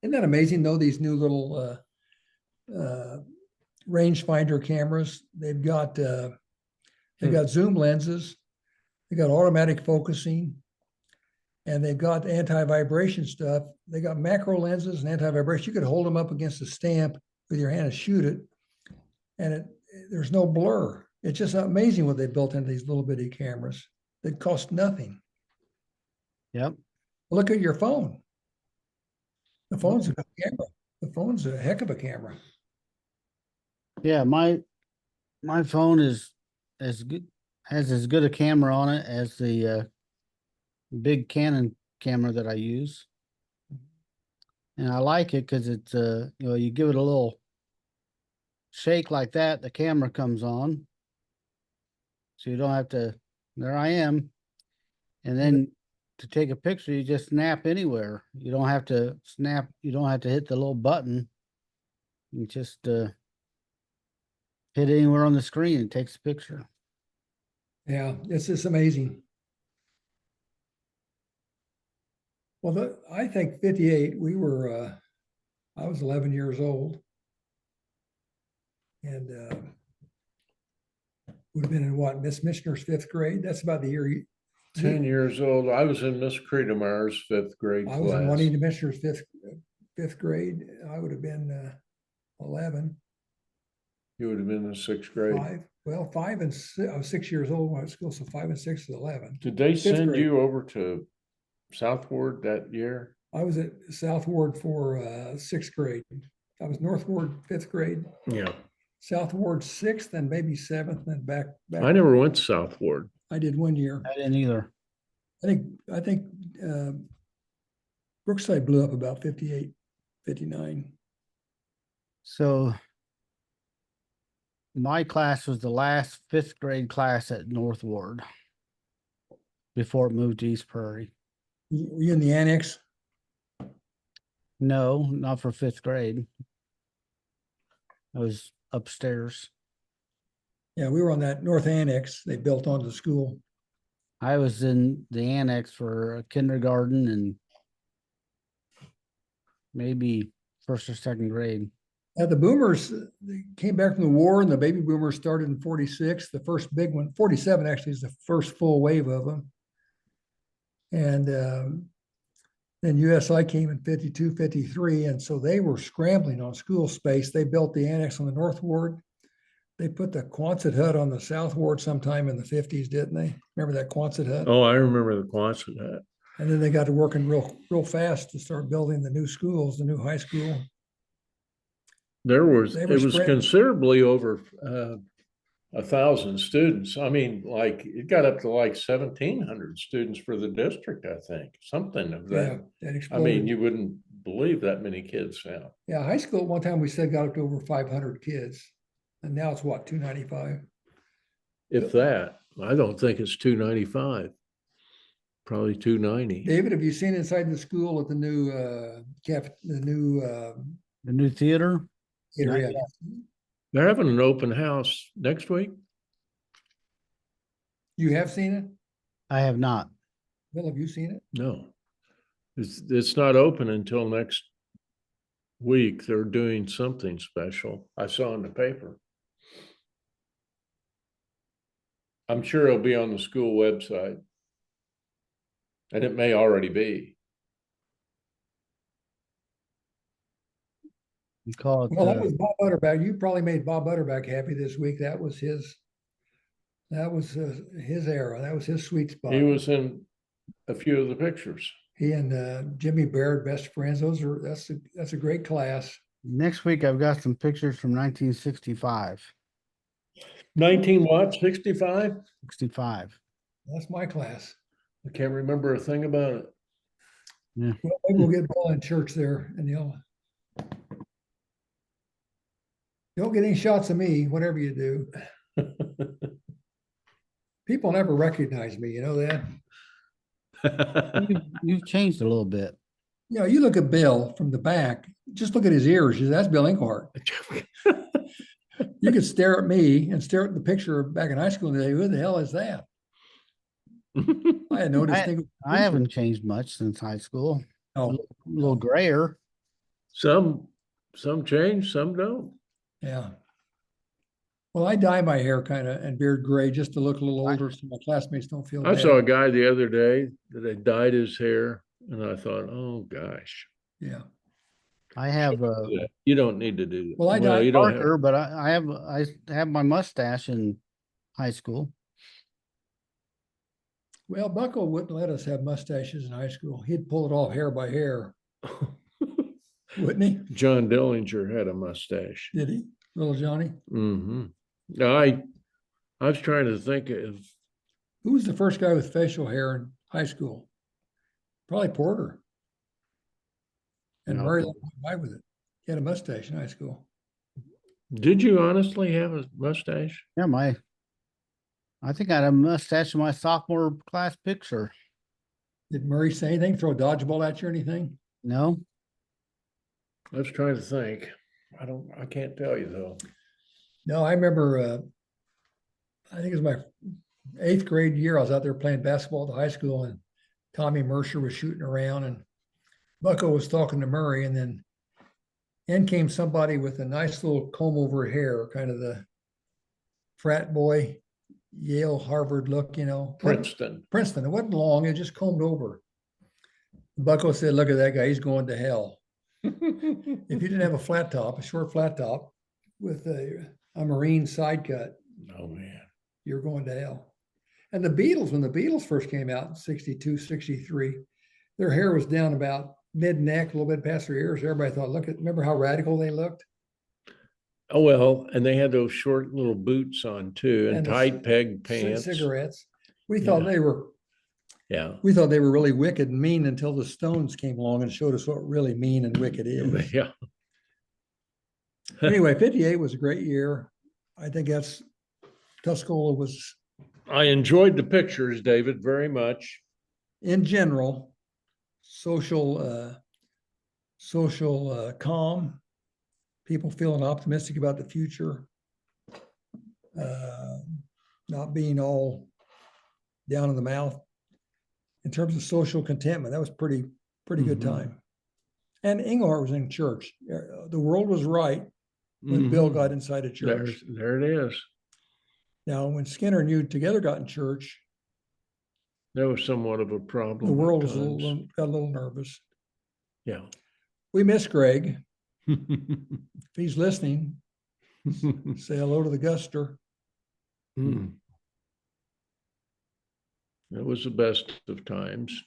C: Isn't that amazing though, these new little rangefinder cameras? They've got zoom lenses, they got automatic focusing, and they've got anti-vibration stuff. They got macro lenses and anti-vibration. You could hold them up against a stamp with your hand and shoot it, and there's no blur. It's just amazing what they built into these little bitty cameras that cost nothing.
B: Yep.
C: Look at your phone. The phone's a good camera. The phone's a heck of a camera.
B: Yeah, my phone is has as good a camera on it as the big Canon camera that I use. And I like it because it's you give it a little shake like that, the camera comes on. So you don't have to, there I am. And then to take a picture, you just snap anywhere. You don't have to snap, you don't have to hit the little button. You just hit anywhere on the screen and takes a picture.
C: Yeah, it's just amazing. Well, I think 58, we were, I was 11 years old. And would have been in what, Miss Michener's 5th grade? That's about the year
A: 10 years old. I was in Miss Creedemeyer's 5th grade
C: I was in
A: class.
C: Juanita Michener's fifth fifth grade. I would have been 11,
A: You would have been in the sixth grade.
C: 5. Well, 5 and 6, I was 6 years old when I was at school, so 5 and 6 is 11.
A: Did they
C: Fifth
A: send
C: grade.
A: you over to South Ward that year?
C: I was at South Ward for 6th grade. I was North Ward 5th grade,
A: Yeah.
C: South Ward 6th, and maybe 7th, and back.
A: I never went to South Ward.
C: I did 1 year.
B: I didn't either.
C: I think Brookside blew up about 58, 59.
B: So my class was the last fifth grade class at North Ward before it moved to East Prairie.
C: Were you in the annex?
B: No, not for fifth grade. I was upstairs.
C: Yeah, we were on that north annex they built onto the school.
B: I was in the annex for kindergarten and maybe first or second grade.
C: The boomers they came back from the war, and the baby boomers started in 46. The first big one, 47 actually, is the first full wave of them. And then USI came in 52, 53. And so they were scrambling on school space. They built the annex on the North Ward. They put the Quonset hut on the South Ward sometime in the 50s, didn't they? Remember that Quonset hut?
A: Oh, I remember the Quonset hut.
C: And then they got to working real fast to start building the new schools, the new high school.
A: There was,
C: They
A: it
C: were
A: was
C: spread-
A: considerably over 1,000 students. I mean, like, it got up to like 1,700 students for the district, I think, something of
C: Yeah,
A: that.
C: that
A: I
C: exploded.
A: mean, you wouldn't believe that many kids now.
C: Yeah, high school at one time we said got up to over 500 kids. And now it's what, 295?
A: If that, I don't think it's 295. Probably 290.
C: David, have you seen inside the school at the new the new
B: The new theater.
C: area?
A: They're having an open house next week.
C: You have seen it?
B: I have not.
C: Bill, have you seen it?
A: No. It's not open until next week. They're doing something special. I saw in the paper. I'm sure it'll be on the school website. And it may already be.
B: You call it.
C: Well, that was Bob Butterback. You probably made Bob Butterback happy this week. That was his era. That was his sweet spot.
A: He was in a few of the pictures.
C: He and Jimmy Baird, best friends. That's a great class.
B: Next week, I've got some pictures from 1965.
A: 19 what, 65?
B: 65.
C: That's my class.
A: I can't remember a thing about it.
C: Well, maybe we'll get Bill in church there, and he'll. Don't get any shots of me, whatever you do. People never recognize me, you know that?
B: You've changed a little bit.
C: You know, you look at Bill from the back, just look at his ears. That's Bill Englehardt. You could stare at me and stare at the picture back in high school and say, who the hell is that? I had no distinct.
B: I haven't changed much since high school.
C: Oh,
B: A little grayer.
A: Some change, some don't.
C: yeah. Well, I dye my hair kind of and beard gray just to look a little older so my classmates don't feel
A: I
C: bad.
A: saw a guy the other day that had dyed his hair, and I thought, oh gosh,
C: Yeah.
B: I have
A: you don't need to do that.
C: Well, I dyed
A: you don't have,
B: darker, but I have my mustache in high school.
C: Well, Bucko wouldn't let us have mustaches in high school. He'd pull it off hair by hair, wouldn't he?
A: John Dillinger had a mustache.
C: Did he? Little Johnny?
A: Mm-hmm. I was trying to think of,
C: Who was the first guy with facial hair in high school? Probably Porter. And
B: No.
C: Murray went by with it. He had a mustache in high school.
A: did you honestly have a mustache?
B: Yeah, I think I had a mustache in my sophomore class picture.
C: Did Murray say anything? Throw a dodgeball at you or anything?
B: No,
A: I was trying to think. I can't tell you though.
C: No, I remember, I think it was my 8th grade year. I was out there playing basketball at the high school and Tommy Mercer was shooting around and Bucko was talking to Murray, and then in came somebody with a nice little comb over hair, kind of the frat boy, Yale, Harvard look, you know.
A: Princeton.
C: It wasn't long, it just combed over. Bucko said, look at that guy, he's going to hell. If you didn't have a flat top, a short flat top with a marine side cut,
A: Oh, man.
C: you're going to hell. And the Beatles, when the Beatles first came out in 62, 63, their hair was down about mid-neck, a little bit past their ears. Everybody thought, remember how radical they looked?
A: Oh, well, and they had those short little boots on too, and
C: And the
A: tight peg pants.
C: Cigarettes. We thought
A: Yeah.
C: they were
A: Yeah.
C: we thought they were really wicked and mean until the Stones came along and showed us what really mean and wicked is.
A: Yeah.
C: Anyway, 58 was a great year. I think Tuscola was,
A: I enjoyed the pictures, David, very much.
C: in general, social calm, people feeling optimistic about the future, not being all down in the mouth. In terms of social contentment, that was pretty good time. And Englehardt was in church. The world was right when Bill got inside a church.
A: There it is.
C: Now, when Skinner and you together got in church,
A: That was somewhat of a problem.
C: the world
A: at
C: was
A: times.
C: got a little nervous.
A: Yeah.
C: We miss Greg. If he's listening, say hello to the Guster.
A: Mm. That was the best of times.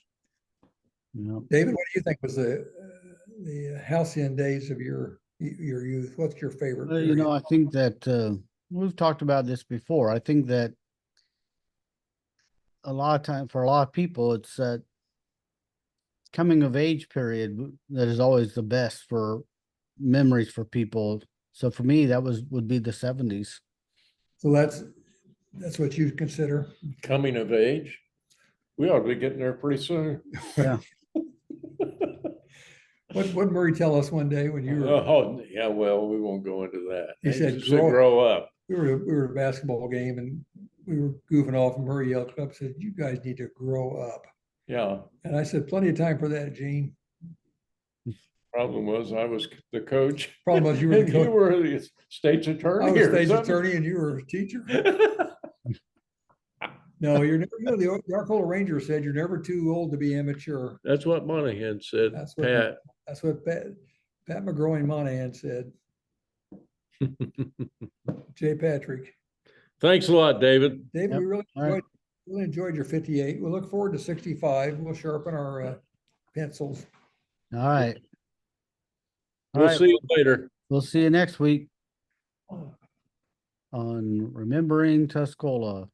B: Yeah.
C: David, what do you think was the halcyon days of your youth? What's your favorite?
B: You know,
C: period?
B: I think that we've talked about this before. I think that a lot of time for a lot of people, it's that coming of age period that is always the best for memories for people. So for me, that would be the 70s.
C: So that's what you consider.
A: Coming of age. We ought to be getting there pretty soon.
B: Yeah.
C: What Murray tell us one day when you were
A: Oh, yeah, well, we won't go into that.
C: He said,
A: just grow up.
C: we were at a basketball game and we were goofing off and Murray yelled up and said, "You guys need to grow up."
A: Yeah.
C: And I said, "Plenty of time for that, Gene."
A: Problem was I was the coach.
C: Problem was you were the
A: and
C: coach.
A: You were the state's attorney.
C: I was
A: or
C: stage
A: something.
C: attorney and you were a teacher. No, you're never, the Arcola Ranger said you're never too old to be immature.
A: That's what Monahan said,
C: That's what
A: Pat.
C: That's what Pat McGrowing Monahan said. Jay Patrick.
A: Thanks a lot, David.
C: David,
B: Yep.
C: we really
B: All right.
C: enjoyed your 58. We'll look forward to 65. We'll sharpen our pencils.
B: All right. All
A: We'll
B: right.
A: see you later.
B: We'll see you next week on Remembering Tuscola.